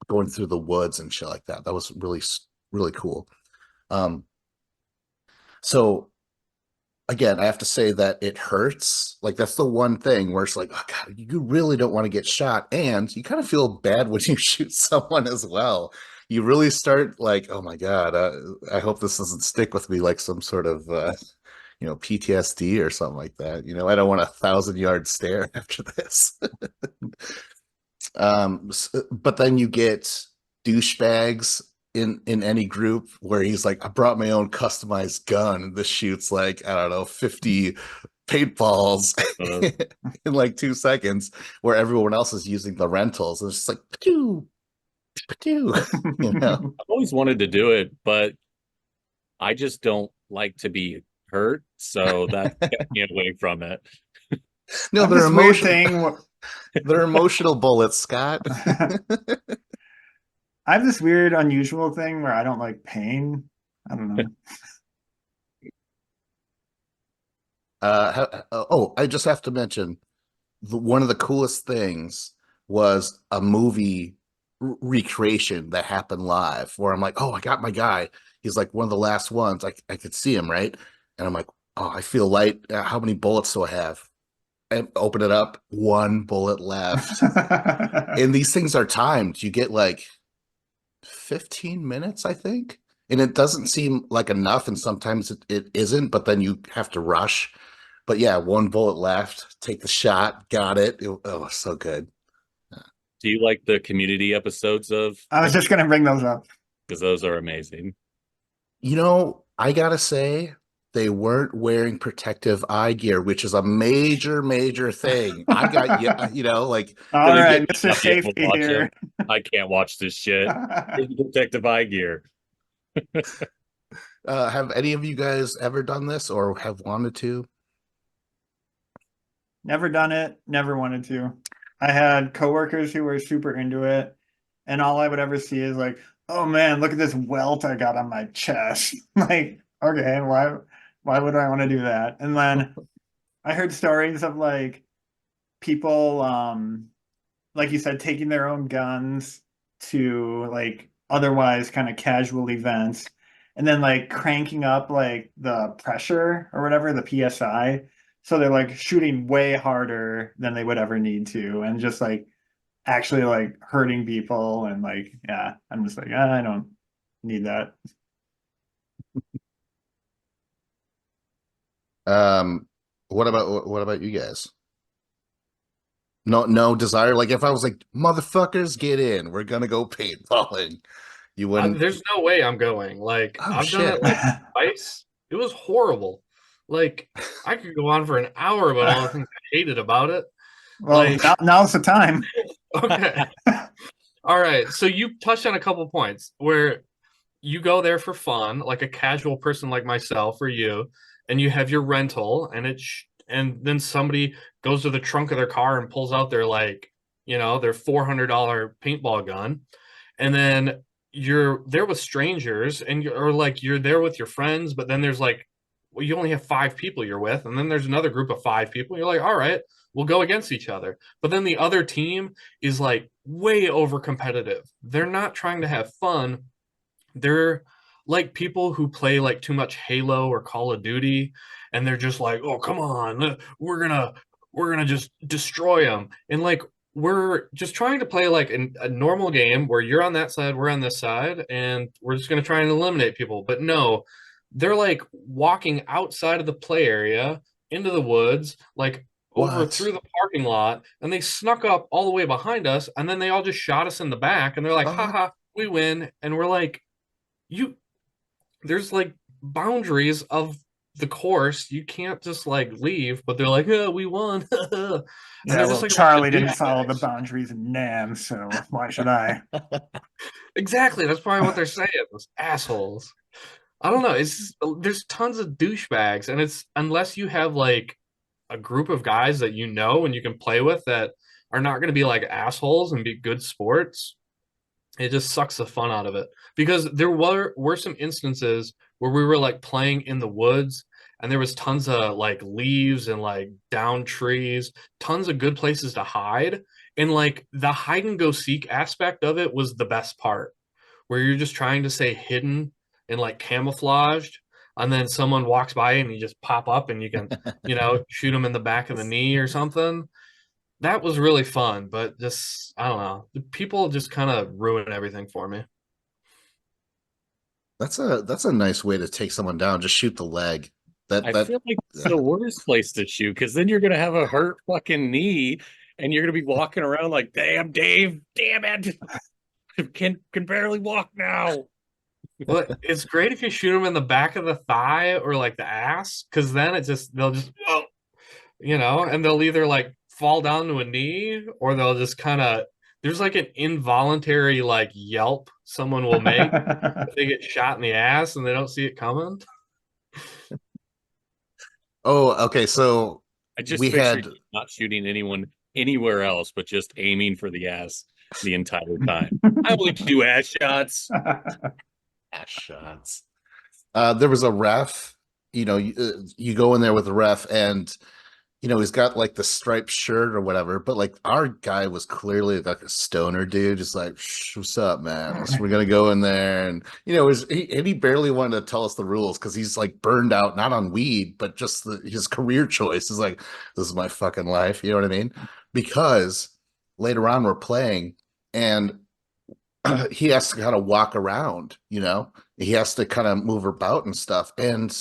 going through the woods and shit like that. That was really cool. Um, so again, I have to say that it hurts. Like that's the one thing where it's like, oh God, you really don't want to get shot, and you kind of feel bad when you shoot someone as well. You really start like, oh my God, I hope this doesn't stick with me like some sort of PTSD or something like that. I don't want a 1,000-yard stare after this. But then you get douchebags in any group where he's like, I brought my own customized gun, and this shoots like, I don't know, 50 paintballs in like 2 seconds, where everyone else is using the rentals. And it's just like, pa-doo, pa-doo, I've always wanted to do it, but I just don't like to be hurt, so that kept me away from it. No, I have they're this weird emotional. thing. They're emotional bullets, Scott. I have this weird, unusual thing where I don't like pain. I don't know. I just have to mention one of the coolest things was a movie recreation that happened live where I'm like, oh, I got my guy. He's like one of the last ones. I could see him, right? And I'm like, oh, I feel light. How many bullets do I have? And open it up, one bullet left. And these things are timed. You get like 15 minutes, I think. And it doesn't seem like enough, and sometimes it isn't, but then you have to rush. But yeah, one bullet left, take the shot, got it. Oh, so good. Do you like the community episodes of? I was just gonna bring those up. Because those are amazing. I gotta say, they weren't wearing protective eye gear, which is a major, major thing. I got, like, All You right, get Mr. not be able to Safety watch here. them. I can't watch this shit. Here's the protective eye gear. have any of you guys ever done this or have wanted to? Never done it, never wanted to. I had coworkers who were super into it, and all I would ever see is like, oh man, look at this welt I got on my chest. Like, okay, why would I want to do that? And then I heard stories of like people like you said, taking their own guns to like otherwise kind of casual events and then like cranking up like the pressure or whatever, the PSI. So they're like shooting way harder than they would ever need to, and just like actually like hurting people and like, yeah, I'm just like, I don't need that. Um, what about you guys? No desire. Like if I was like, motherfuckers, get in. We're gonna go paintballing. You wouldn't. There's no way I'm going. Like Oh I've done it shit. like twice. It was horrible. Like I could go on for an hour about all the things I hated about it. Well, Like now's the time. okay. All right. So you touched on a couple points where you go there for fun, like a casual person like myself or you, and you have your rental, and and then somebody goes to the trunk of their car and pulls out their like, their $400 paintball gun, and then you're there with strangers, and you're there with your friends, but then there's like, well, you only have 5 people you're with, and then there's another group of 5 people. You're like, all right, we'll go against each other. But then the other team is like way over competitive. They're not trying to have fun. They're like people who play like too much Halo or Call of Duty, and they're just like, "Oh, come on, we're gonna just destroy them." And like we're just trying to play like a normal game where you're on that side, we're on this side, and we're just gonna try and eliminate people. But no, they're like walking outside of the play area into the woods, like over What? through the parking lot, and they snuck up all the way behind us, and then they all just shot us in the back, and they're like, Uh, haha, we win. And we're like, you there's like boundaries of the course. You can't just like leave, but they're like, oh, we won. And Yeah, they're just well, like a bunch of Charlie didn't follow the douchebags. boundaries of NAM, so why should I? Exactly. That's probably what they're saying. Those assholes. I don't know. It's just, there's tons of douchebags, and it's unless you have like a group of guys that you know and you can play with that are not going to be like assholes and be good sports. It just sucks the fun out of it because there were some instances where we were like playing in the woods and there was tons of like leaves and like down trees, tons of good places to hide. And like the hide and go seek aspect of it was the best part, where you're just trying to stay hidden and like camouflaged, and then someone walks by and you just pop up and you can, shoot them in the back of the knee or something. That was really fun, but just I don't know. The people just kind of ruin everything for me. that's a nice way to take someone down. Just shoot the leg. That I that feel like it's the worst place to shoot because then you're gonna have a hurt fucking knee and you're gonna be walking around like, damn, Dave, damn it. Can barely walk now. Well, it's great if you shoot them in the back of the thigh or like the ass, because then they'll just and they'll either like fall down to a knee or they'll just kind of there's like an involuntary like yelp someone will make if they get shot in the ass and they don't see it coming. Oh, okay. So I just we picture had you not shooting anyone anywhere else, but just aiming for the ass the entire time. I only do ass shots. ass shots. There was a ref. You go in there with a ref, and he's got like the striped shirt or whatever, but like our guy was clearly like a stoner dude, just like, what's up, man? So we're gonna go in there, and he barely wanted to tell us the rules because he's like burned out, not on weed, but just his career choice is like, this is my fucking life. You know what I mean? Because later on we're playing, and he has to kind of walk around. He has to kind of move about and stuff, and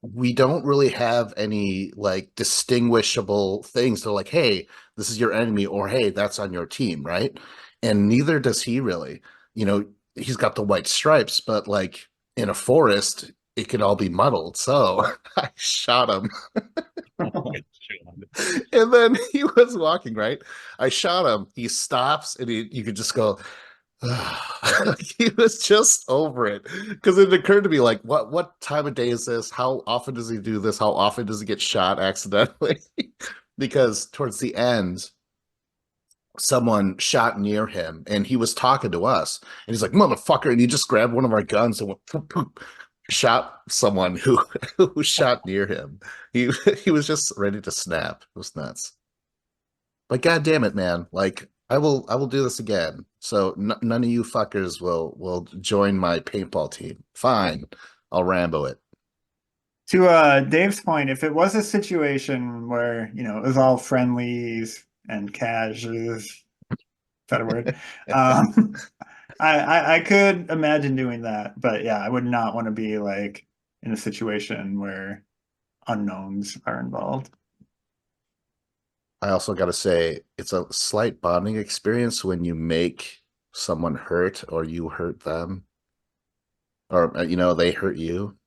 we don't really have any like distinguishable things. They're like, hey, this is your enemy, or hey, that's on your team, right? And neither does he really. He's got the white stripes, but like in a forest, it could all be muddled. So I shot him. And then he was walking, right? I shot him. He stops, and you could just go, he was just over it because it occurred to me like, what time of day is this? How often does he do this? How often does he get shot accidentally? Because towards the end, someone shot near him and he was talking to us, and he's like, motherfucker, and he just grabbed one of our guns and went poop, poop, shot someone who shot near him. He was just ready to snap. It was nuts. But god damn it, man! Like I will do this again. So none of you fuckers will join my paintball team. Fine, I'll Rambo it. To Dave's point, if it was a situation where, it was all friendlies and cashes, better word. Um, I could imagine doing that, but yeah, I would not want to be like in a situation where unknowns are involved. I also got to say, it's a slight bonding experience when you make someone hurt or you hurt them, or they hurt you.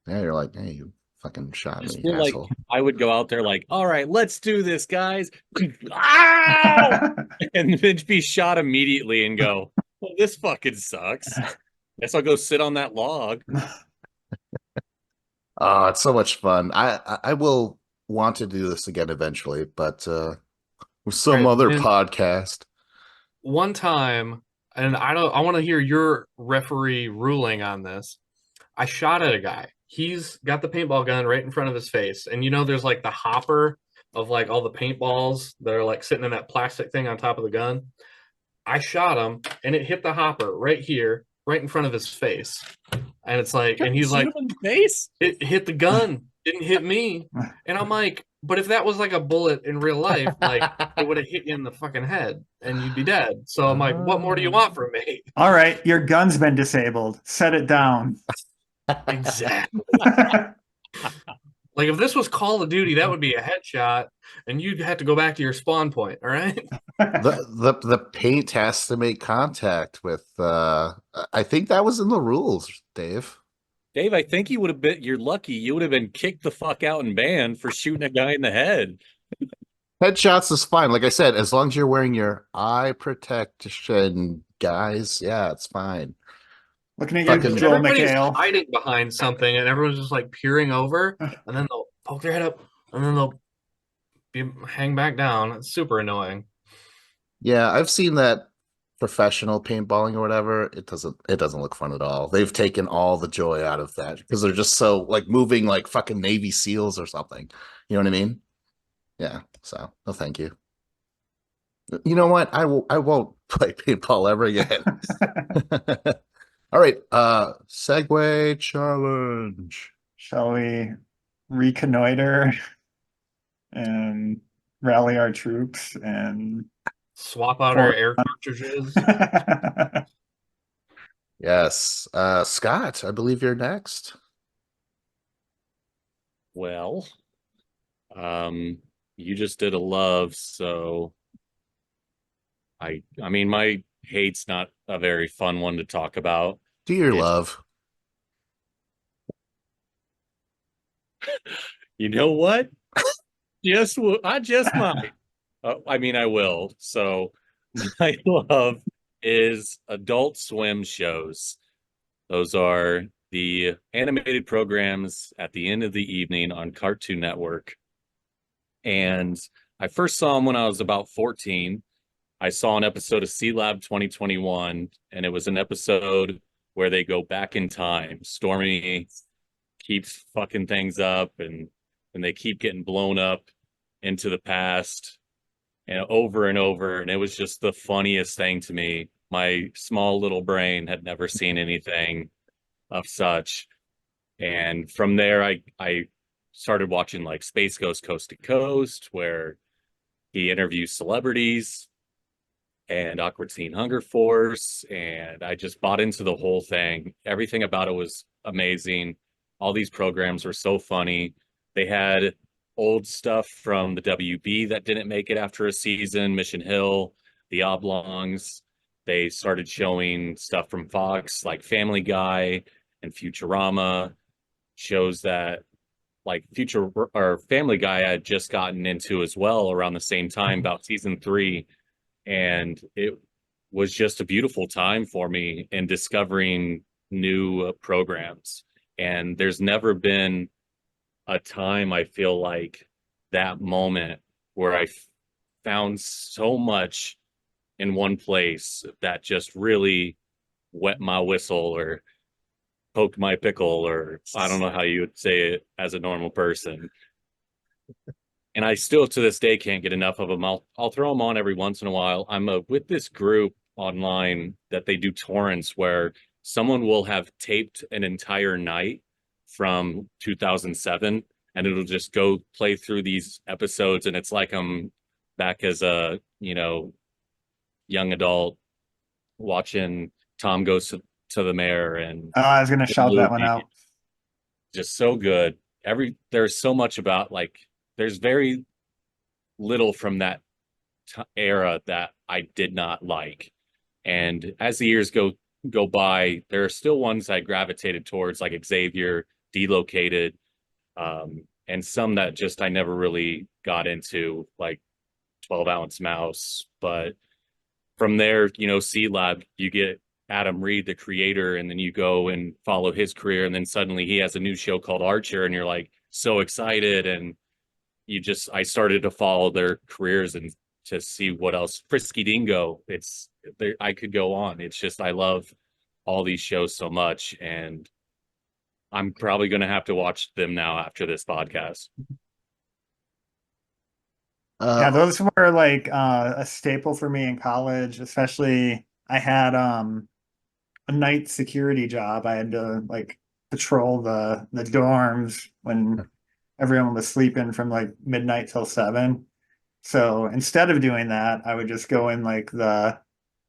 Yeah, you're like, hey, you fucking shot Just me, feel like asshole. I would go out there like, all right, let's do this, guys. Ow! And then be shot immediately and go, well, this fucking sucks. Guess I'll go sit on that log. Oh, it's so much fun. I will want to do this again eventually, but with All some right, other Vin, podcast. one time, and I want to hear your referee ruling on this. I shot at a guy. He's got the paintball gun right in front of his face. And there's like the hopper of like all the paintballs that are like sitting in that plastic thing on top of the gun. I shot him and it hit the hopper right here, right in front of his face. And it's like, and he's Shoot like, him in the face. it hit the gun, didn't hit me. And I'm like, but if that was like a bullet in real life, like it would have hit you in the fucking head and you'd be dead. So I'm like, what more do you want from me? All right, your gun's been disabled. Set it down. Exactly. Like if this was Call of Duty, that would be a headshot, and you'd have to go back to your spawn point. All right. The paint has to make contact with I think that was in the rules, Dave. Dave, I think you would have been, you're lucky. You would have been kicked the fuck out and banned for shooting a guy in the head. Headshots is fine. Like I said, as long as you're wearing your eye protection, guys, yeah, it's fine. Looking at Fucking- you, Joel Everybody's McHale. hiding behind something, and everyone's just like peering over, and then they'll poke their head up, and then they'll hang back down. It's super annoying. Yeah, I've seen that professional paintballing or whatever. It doesn't look fun at all. They've taken all the joy out of that because they're just so like moving like fucking Navy SEALs or something. You know what I mean? Yeah. So no thank you. You know what? I won't play paintball ever again. All right. Segway challenge. Shall we reconnoiter and rally our troops and Swap out our air cartridges. Yes. Scott, I believe you're next. Well, you just did a love, so I mean, my hate's not a very fun one to talk about. Do your It's- love. You know what? I just might. I mean, I will. So, my love is Adult Swim shows. Those are the animated programs at the end of the evening on Cartoon Network. And I first saw them when I was about 14. I saw an episode of C Lab 2021, and it was an episode where they go back in time. Stormy keeps fucking things up, and they keep getting blown up into the past and over and over. And it was just the funniest thing to me. My small little brain had never seen anything of such. And from there, I started watching like Space Ghost Coast to Coast, where he interviews celebrities, and Awkward Teen Hunger Force. And I just bought into the whole thing. Everything about it was amazing. All these programs were so funny. They had old stuff from the WB that didn't make it after a season, Mission Hill, The Oblongs. They started showing stuff from Fox, like Family Guy and Futurama, shows that like Future or Family Guy I had just gotten into as well around the same time, about season 3. And it was just a beautiful time for me in discovering new programs. And there's never been a time I feel like that moment where I found so much in one place that just really wet my whistle or poked my pickle, or I don't know how you would say it as a normal person. And I still to this day can't get enough of them. I'll throw them on every once in a while. I'm with this group online that they do torrents where someone will have taped an entire night from 2007, and it'll just go play through these episodes, and it's like I'm back as a young adult watching Tom Goes to the Mayor and Oh, I was gonna the shout that one movie, out. just so good. There's so much about like there's very little from that era that I did not like. And as the years go by, there are still ones I gravitated towards, like Xavier, Delocated, and some that just I never really got into, like 12-ounce Mouse. But from there, C Lab, you get Adam Reed, the creator, and then you go and follow his career, and then suddenly he has a new show called Archer, and you're like so excited, and I started to follow their careers and to see what else. Frisky Dingo, I could go on. It's just I love all these shows so much, and I'm probably going to have to watch them now after this podcast. Yeah, those were like a staple for me in college, especially I had a night security job. I had to like patrol the dorms when everyone was sleeping from like midnight till 7. So instead of doing that, I would just go in like the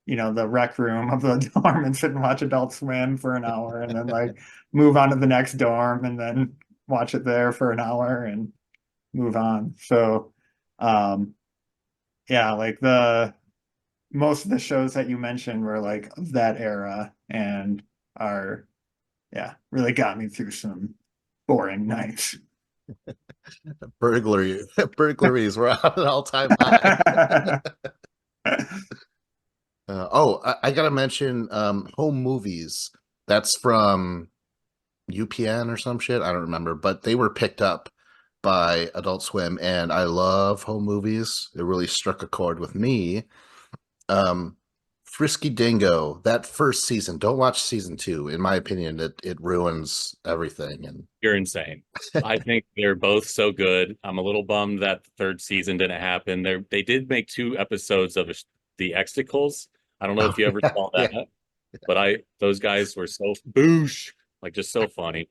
rec room of the dorm and sit and watch Adult Swim for an hour and then like move on to the next dorm and then watch it there for an hour and move on. So yeah, like the most of the shows that you mentioned were like of that era and are yeah, really got me through some boring nights. Burglaries were on an all-time high. I gotta mention home movies. That's from UPN or some shit. I don't remember, but they were picked up by Adult Swim, and I love home movies. It really struck a chord with me. Frisky Dingo, that first season. Don't watch season 2. In my opinion, it ruins everything. And You're insane. I think they're both so good. I'm a little bummed that the third season didn't happen. They did make 2 episodes of the Exticles. I don't know if you ever saw that, yeah. but those guys were so boosh, like just so funny.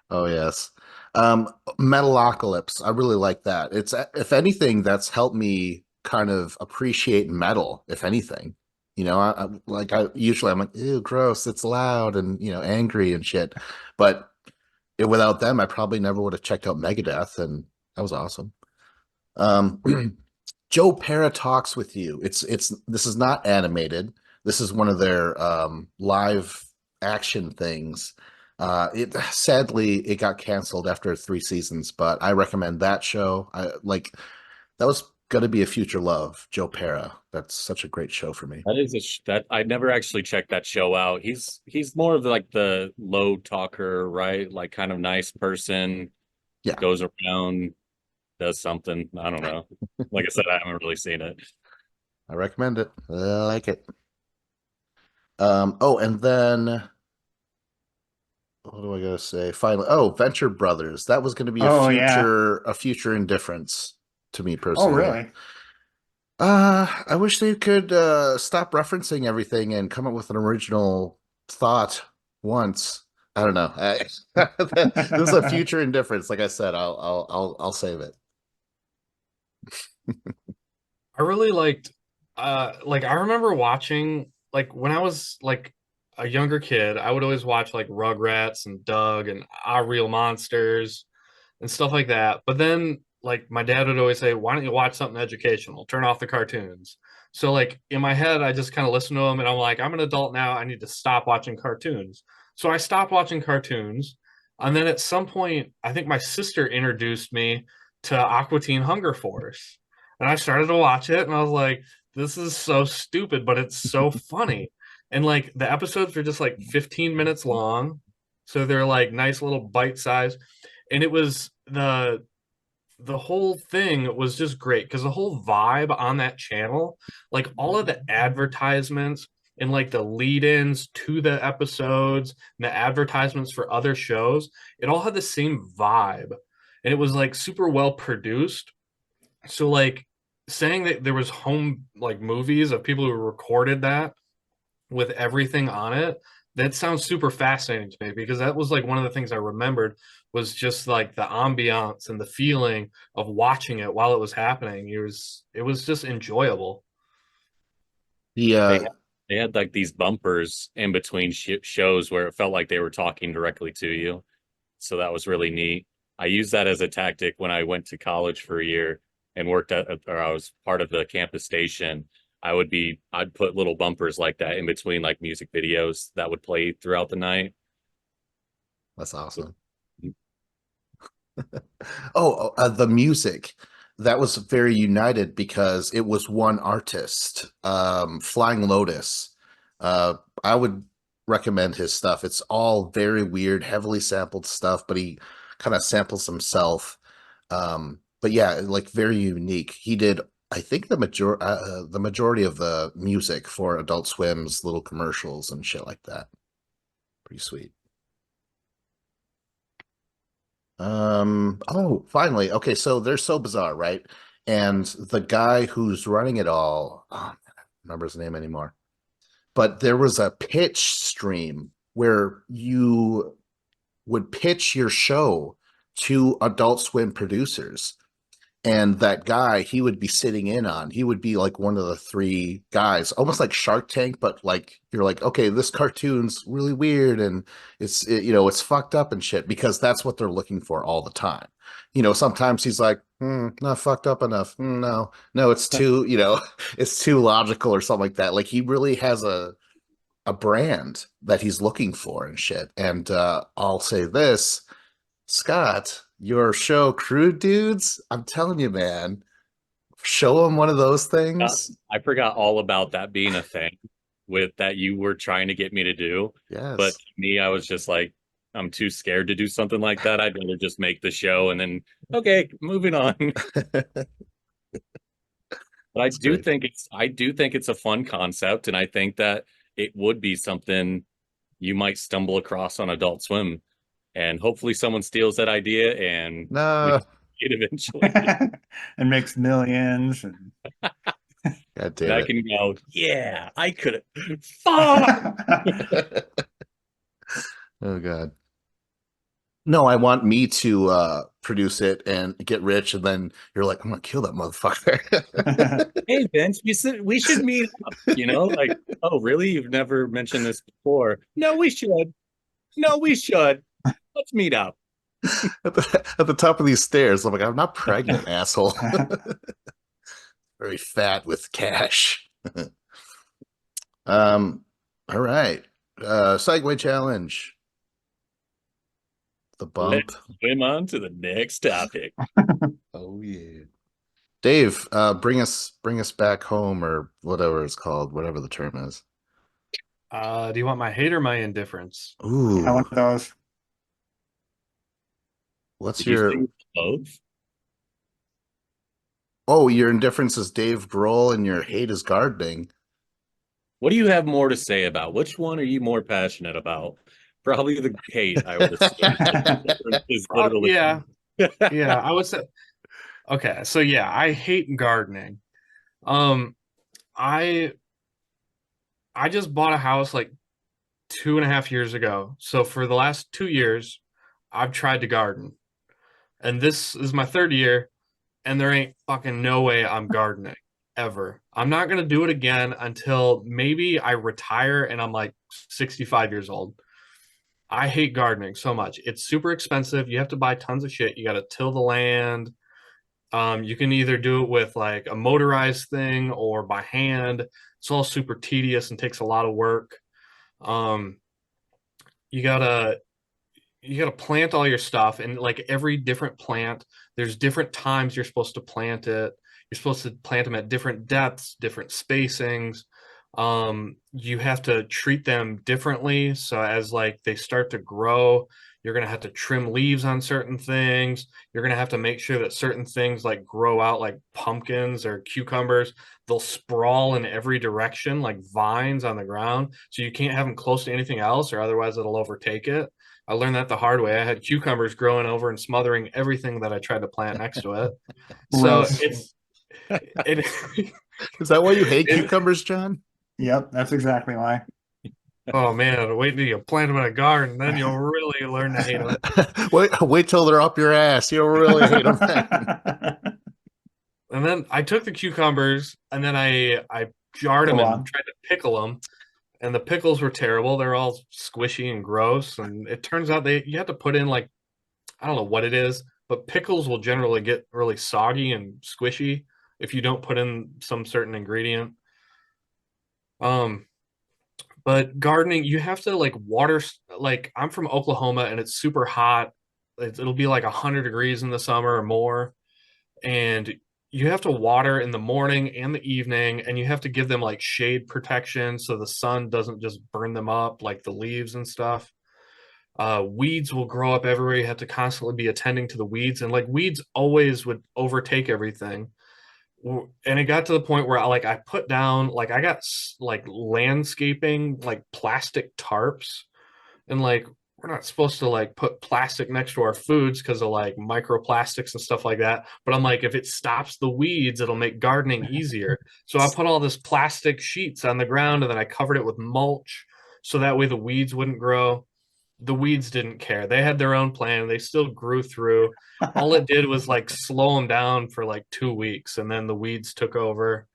Oh yes. Metalocalypse. I really like that. It's if anything, that's helped me kind of appreciate metal, if anything. I'm like, ew, gross, it's loud and angry and shit. But without them, I probably never would have checked out Megadeth, and that was awesome. Um Joe Pera Talks with You. This is not animated. This is one of their live action things. It sadly it got canceled after 3 seasons, but I recommend that show. That was gonna be a future love, Joe Pera. That's such a great show for me. That is that I never actually checked that show out. He's more of like the low talker, right? Like kind of nice person, Yeah, goes around, does something. I don't know. Like I said, I haven't really seen it. I recommend it. I like it. And then what do I gotta say? Finally, Venture Brothers. That was going to be Oh yeah. a future indifference to me Oh personally. really? I wish they could stop referencing everything and come up with an original thought once. I don't know. This is a future indifference. Like I said, I'll save it. I really liked like I remember watching like when I was like a younger kid, I would always watch like Rugrats and Doug and Our Real Monsters and stuff like that. But then like my dad would always say, "Why don't you watch something educational? Turn off the cartoons." So like in my head, I just kind of listen to them and I'm like, I'm an adult now. I need to stop watching cartoons. So I stopped watching cartoons. And then at some point, I think my sister introduced me to Aqua Teen Hunger Force. And I started to watch it and I was like, this is so stupid, but it's so funny. And like the episodes are just like 15 minutes long. So they're like nice little bite size. And it was the whole thing was just great because the whole vibe on that channel, like all of the advertisements and like the lead-ins to the episodes and the advertisements for other shows, it all had the same vibe. And it was like super well produced. So like saying that there was home like movies of people who recorded that with everything on it, that sounds super fascinating to me because that was like one of the things I remembered was just like the ambiance and the feeling of watching it while it was happening. It was just enjoyable. The They had like these bumpers in between shows where it felt like they were talking directly to you. So that was really neat. I used that as a tactic when I went to college for a year and worked or I was part of the campus station. I'd put little bumpers like that in between like music videos that would play throughout the night. That's awesome. Oh, the music that was very united because it was one artist, Flying Lotus. I would recommend his stuff. It's all very weird, heavily sampled stuff, but he kind of samples himself. But yeah, like very unique. He did, I think, the majority of the music for Adult Swim's little commercials and shit like that. Pretty sweet. Oh, finally. Okay, so they're so bizarre, right? And the guy who's running it all, oh, man, I don't remember his name anymore. But there was a pitch stream where you would pitch your show to Adult Swim producers. And that guy, he would be sitting in on, he would be like one of the three guys, almost like Shark Tank, but like you're like, okay, this cartoon's really weird and it's fucked up and shit, because that's what they're looking for all the time. Sometimes he's like, not fucked up enough. No, it's too, it's too logical or something like that. Like he really has a brand that he's looking for and shit. And I'll say this, Scott, your show Crude Dudes, I'm telling you, man, show them one of those things. I forgot all about that being a thing with that you were trying to get me to do. Yes. But to me, I was just like, I'm too scared to do something like that. I'd rather just make the show and then, okay, moving on. But I do think it's a fun concept, and I think that it would be something you might stumble across on Adult Swim, and hopefully someone steals that idea and No. we it eventually. And makes millions. And... God damn I it. can go, yeah, I could have. Fuck! Oh God. No, I want me to produce it and get rich, and then you're like, I'm gonna kill that motherfucker. Hey, Vince, we should meet up. Like, oh, really? You've never mentioned this before? No, we should. No, we should. Let's meet up. At the top of these stairs. I'm like, I'm not pregnant, asshole. Very fat with cash. All right. Segue challenge. The bump. Let's swim on to the next topic. Oh yeah. Dave, bring us back home, or whatever it's called, whatever the term is. Do you want my hate or my indifference? Ooh. I want those. What's Did you your say both? Oh, your indifference is Dave Grohl and your hate is gardening. What do you have more to say about? Which one are you more passionate about? Probably the hate, I would assume. Is literally Yeah, I would say. Okay, so yeah, I hate gardening. I just bought a house like 2.5 years ago. So for the last 2 years, I've tried to garden, and this is my third year, and there ain't fucking no way I'm gardening ever. I'm not gonna do it again until maybe I retire and I'm like 65 years old. I hate gardening so much. It's super expensive. You have to buy tons of shit. You got to till the land. You can either do it with like a motorized thing or by hand. It's all super tedious and takes a lot of work. Um, you gotta plant all your stuff, and like every different plant, there's different times you're supposed to plant it. You're supposed to plant them at different depths, different spacings. You have to treat them differently. So as like they start to grow, you're going to have to trim leaves on certain things. You're going to have to make sure that certain things like grow out, like pumpkins or cucumbers. They'll sprawl in every direction like vines on the ground. So you can't have them close to anything else, or otherwise it'll overtake it. I learned that the hard way. I had cucumbers growing over and smothering everything that I tried to plant next to it. So Gross. it Is that why you hate cucumbers, John? Yep, that's exactly why. Oh man, wait till you plant them in a garden, then you'll really learn to hate them. Wait till they're up your ass. You'll really hate them. And then I took the cucumbers and then I jarred them Go and on. tried to pickle them, and the pickles were terrible. They're all squishy and gross. And it turns out you have to put in like, I don't know what it is, but pickles will generally get really soggy and squishy if you don't put in some certain ingredient. Um, but gardening, you have to like water. Like I'm from Oklahoma, and it's super hot. It'll be like 100 degrees in the summer or more, and you have to water in the morning and the evening, and you have to give them like shade protection so the sun doesn't just burn them up like the leaves and stuff. Weeds will grow up everywhere. You have to constantly be attending to the weeds, and like weeds always would overtake everything. And it got to the point where I put down, like I got like landscaping, like plastic tarps, and like we're not supposed to like put plastic next to our foods because of like microplastics and stuff like that. But I'm like, if it stops the weeds, it'll make gardening easier. So I put all this plastic sheets on the ground, and then I covered it with mulch so that way the weeds wouldn't grow. The weeds didn't care. They had their own plan. They still grew through. All it did was like slow them down for like 2 weeks, and then the weeds took over.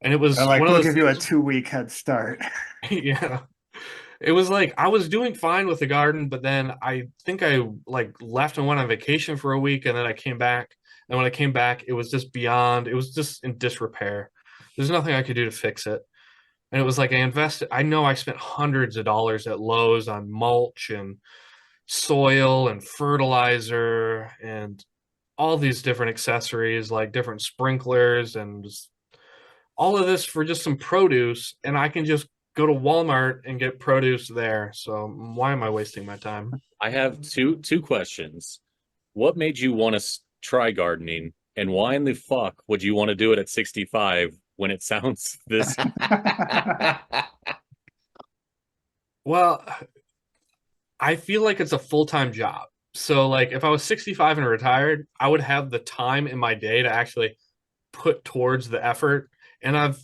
And it was They're like, one of we'll those give you a things. 2 week head start. Yeah. It was like I was doing fine with the garden, but then I think I like left and went on vacation for a week, and then I came back. And when I came back, it was just in disrepair. There's nothing I could do to fix it. And it was like I know I spent hundreds of dollars at Lowe's on mulch and soil and fertilizer and all these different accessories, like different sprinklers and just all of this for just some produce. And I can just go to Walmart and get produce there. So why am I wasting my time? I have two questions. What made you want to try gardening, and why in the fuck would you want to do it at 65 when it sounds this? Well, I feel like it's a full-time job. So like if I was 65 and retired, I would have the time in my day to actually put towards the effort. And I've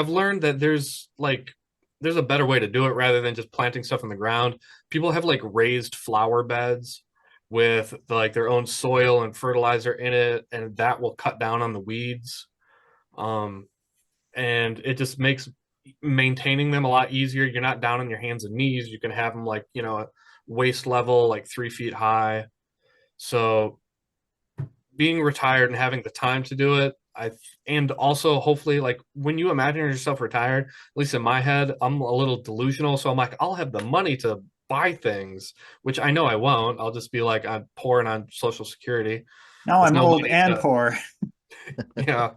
learned that there's a better way to do it rather than just planting stuff in the ground. People have like raised flower beds with like their own soil and fertilizer in it, and that will cut down on the weeds. Um, and it just makes maintaining them a lot easier. You're not down on your hands and knees. You can have them like, waist level, like 3 feet high. So being retired and having the time to do it, and also hopefully like when you imagine yourself retired, at least in my head, I'm a little delusional. So I'm like, I'll have the money to buy things, which I know I won't. I'll just be like, I'm pouring on Social Security. Now with I'm no old money and to- poor. Yeah.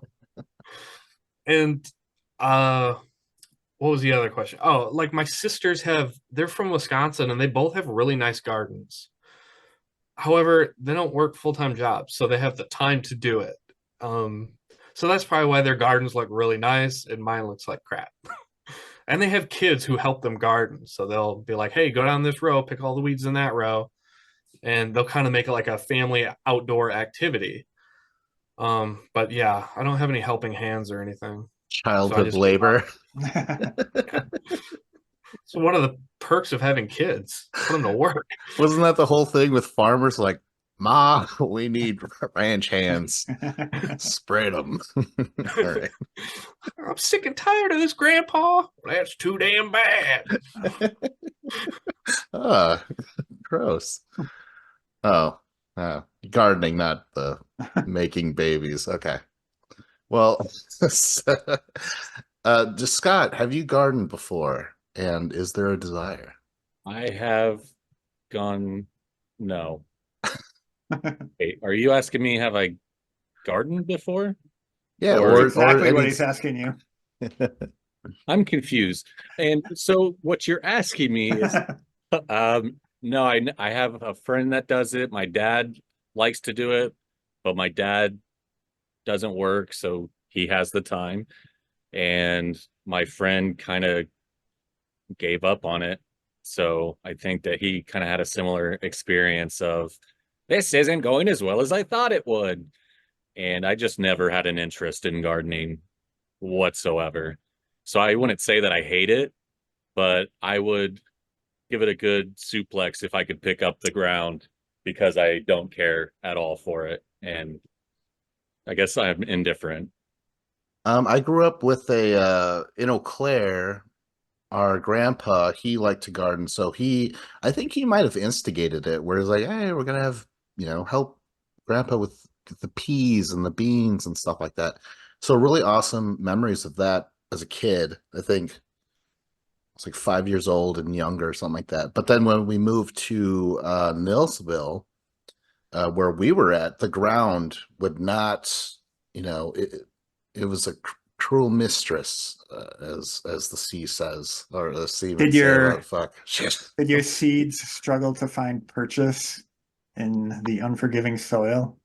And what was the other question? Oh, like my sisters they're from Wisconsin, and they both have really nice gardens. However, they don't work full-time jobs, so they have the time to do it. So that's probably why their gardens look really nice and mine looks like crap. And they have kids who help them garden. So they'll be like, hey, go down this row, pick all the weeds in that row. And they'll kind of make it like a family outdoor activity. But yeah, I don't have any helping hands or anything. Childhood labor. So one of the perks of having kids, put them to work. Wasn't that the whole thing with farmers? Like, Ma, we need ranch hands. Spread them. All right. I'm sick and tired of this, Grandpa. That's too damn bad. Ah, gross. Oh, gardening, not the making babies. Okay. Well, just Scott, have you gardened before? And is there a desire? I have gone, no. Wait, are you asking me, have I gardened before? Yeah, Or- or Exactly what any- he's asking you. I'm confused. And so what you're asking me is, no, I have a friend that does it. My dad likes to do it, but my dad doesn't work, so he has the time. And my friend kind of gave up on it. So I think that he kind of had a similar experience of, this isn't going as well as I thought it would. And I just never had an interest in gardening whatsoever. So I wouldn't say that I hate it, but I would give it a good suplex if I could pick up the ground, because I don't care at all for it. And I guess I'm indifferent. I grew up with a in Eau Claire. Our grandpa, he liked to garden, so I think he might have instigated it, where he's like, "Hey, we're gonna have, help grandpa with the peas and the beans and stuff like that." So really awesome memories of that as a kid. I think it's like 5 years old and younger, something like that. But then when we moved to Nilsville, where we were at, the ground would not, it was a cruel mistress, as the sea says, or the sea would Did say. What the your fuck? Shit. did your seeds struggle to find purchase in the unforgiving soil?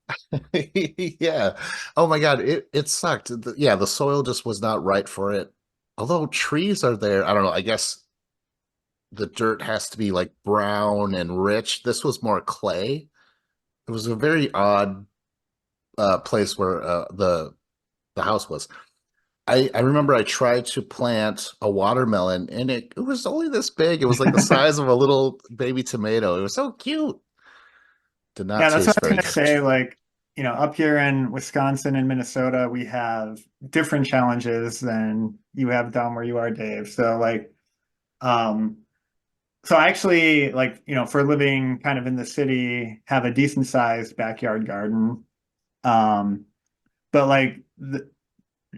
Yeah. Oh my God, it sucked. Yeah, the soil just was not right for it. Although trees are there, I don't know. I guess the dirt has to be like brown and rich. This was more clay. It was a very odd place where the house was. I remember I tried to plant a watermelon and it was only this big. It was like the size of a little baby tomato. It was so cute. Did not Yeah, that's what taste I was very gonna good. say. Like, up here in Wisconsin and Minnesota, we have different challenges than you have down where you are, Dave. So like, um, so I actually like, for a living kind of in the city, have a decent sized backyard garden. Um, but like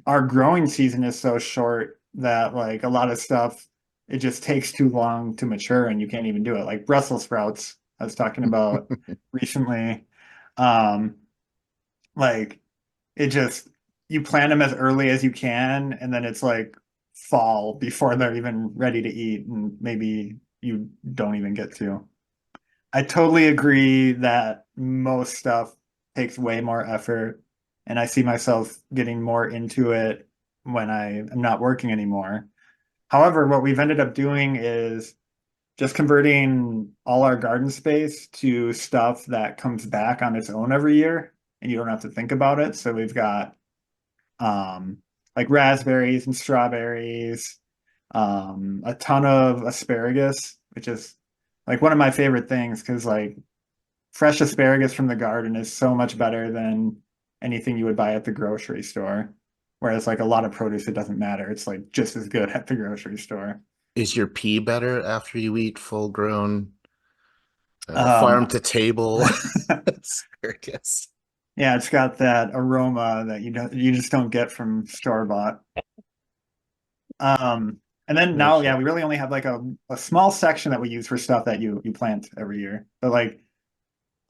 our growing season is so short that like a lot of stuff it just takes too long to mature and you can't even do it. Like Brussels sprouts, I was talking about recently. Um, like it just you plant them as early as you can, and then it's like fall before they're even ready to eat, and maybe you don't even get to. I totally agree that most stuff takes way more effort, and I see myself getting more into it when I am not working anymore. However, what we've ended up doing is just converting all our garden space to stuff that comes back on its own every year, and you don't have to think about it. So we've got um, like raspberries and strawberries, a ton of asparagus, which is like one of my favorite things because like fresh asparagus from the garden is so much better than anything you would buy at the grocery store. Whereas like a lot of produce, it doesn't matter. It's like just as good at the grocery store. Is your pea better after you eat full grown farm Um, to table asparagus? yeah, it's got that aroma that you just don't get from store bought. And then Oh now, yeah, shit. we really only have like a small section that we use for stuff that you plant every year. But like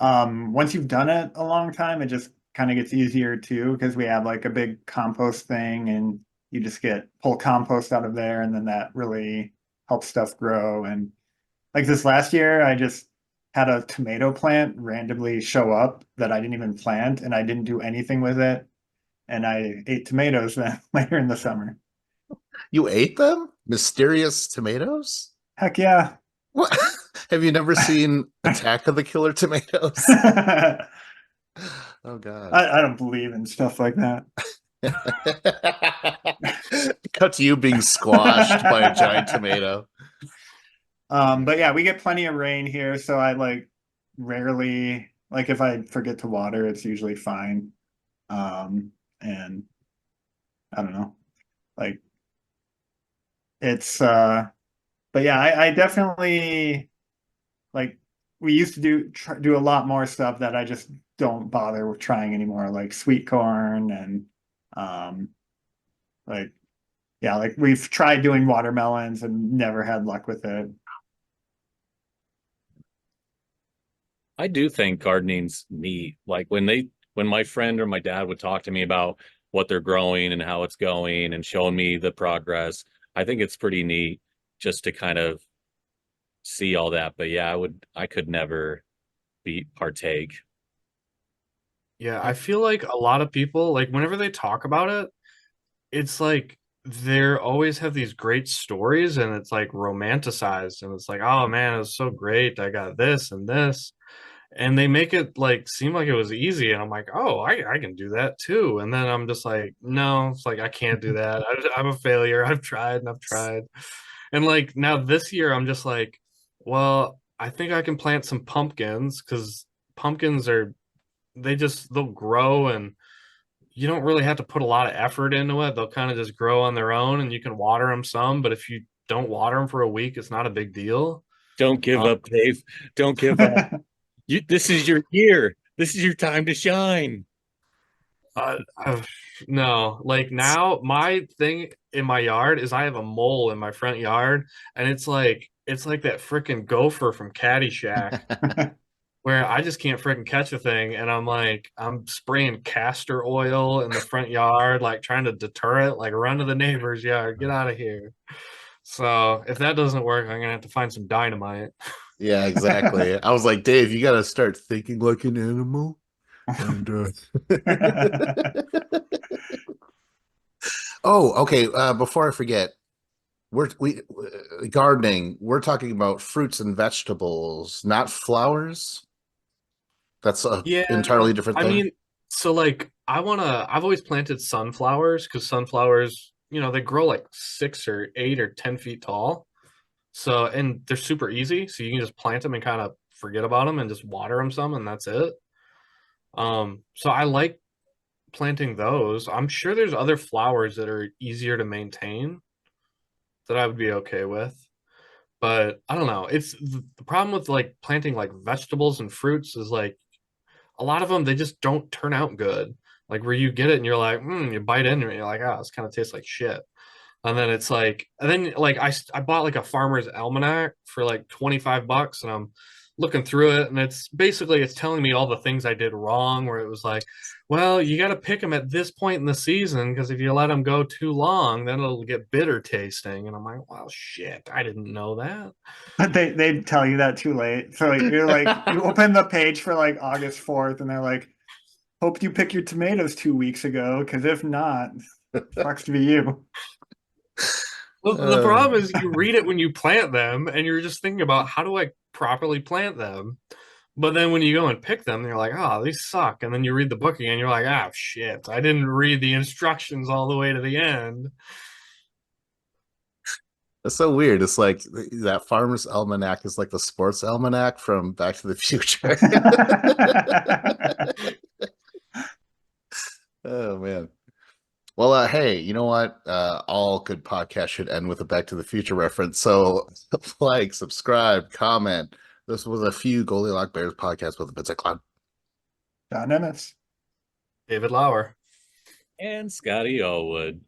once you've done it a long time, it just kind of gets easier too because we have like a big compost thing and you just get pull compost out of there and then that really helps stuff grow. And like this last year, I just had a tomato plant randomly show up that I didn't even plant and I didn't do anything with it. And I ate tomatoes then later in the summer. You ate them? Mysterious tomatoes? Heck yeah. What? Have you never seen Attack of the Killer Tomatoes? I, Oh God. I don't believe in stuff like that. Cut to you being squashed by a giant tomato. But yeah, we get plenty of rain here, so I like rarely like if I forget to water, it's usually fine. And I don't know, like it's but yeah, I definitely like we used to do a lot more stuff that I just don't bother with trying anymore, like sweet corn and um like yeah, like we've tried doing watermelons and never had luck with it. I do think gardening's neat. Like when my friend or my dad would talk to me about what they're growing and how it's going and showing me the progress, I think it's pretty neat just to kind of see all that. But yeah, I could never be partake. Yeah, I feel like a lot of people, like whenever they talk about it, it's like they're always have these great stories and it's like romanticized and it's like, oh man, it was so great. I got this and this. And they make it like seem like it was easy. And I'm like, oh, I can do that too. And then I'm just like, no, it's like I can't do that. I'm a failure. I've tried and I've tried. And like now this year, I'm just like, well, I think I can plant some pumpkins because pumpkins are they'll grow and you don't really have to put a lot of effort into it. They'll kind of just grow on their own, and you can water them some. But if you don't water them for a week, it's not a big deal. Don't give up, Dave. Don't give up. This is your year. This is your time to shine. No, like now my thing in my yard is I have a mole in my front yard, and it's like that freaking gopher from Caddyshack where I just can't freaking catch a thing, and I'm spraying castor oil in the front yard, like trying to deter it, like run to the neighbor's yard, get out of here. So if that doesn't work, I'm gonna have to find some dynamite. Yeah, exactly. I was like, Dave, you got to start thinking like an animal. And oh, okay. Before I forget, we gardening. We're talking about fruits and vegetables, not flowers. That's a Yeah, entirely different I thing. mean, so like I've always planted sunflowers because sunflowers, they grow like 6 or 8 or 10 feet tall. So, and they're super easy. So you can just plant them and kind of forget about them and just water them some, and that's it. So I like planting those. I'm sure there's other flowers that are easier to maintain that I would be okay with. But I don't know. It's the problem with like planting like vegetables and fruits is like a lot of them they just don't turn out good. Like where you get it and you're like, you bite into it and you're like, oh, this kind of tastes like shit. And then it's like, and then like I bought like a farmer's almanac for like $25, and I'm looking through it, and it's telling me all the things I did wrong. Where it was like, well, you got to pick them at this point in the season because if you let them go too long, then it'll get bitter tasting. And I'm like, well, shit, I didn't know that. But they tell you that too late. So you're like, you open the page for like August 4th, and they're like, hope you picked your tomatoes 2 weeks ago, because if not, sucks to be you. Well, the problem is you read it when you plant them, and you're just thinking about how do I properly plant them. But then when you go and pick them, you're like, oh, these suck. And then you read the book again, you're like, oh, shit, I didn't read the instructions all the way to the end. It's so weird. It's like that farmer's almanac is like the sports almanac from Back to the Future. Oh man. Well, hey, you know what? All good podcasts should end with a Back to the Future reference. So, like, subscribe, comment. This was a few Goldilock Bears podcasts with a Vincent Clown. John Ennis. David Lauer. And Scotty Allwood.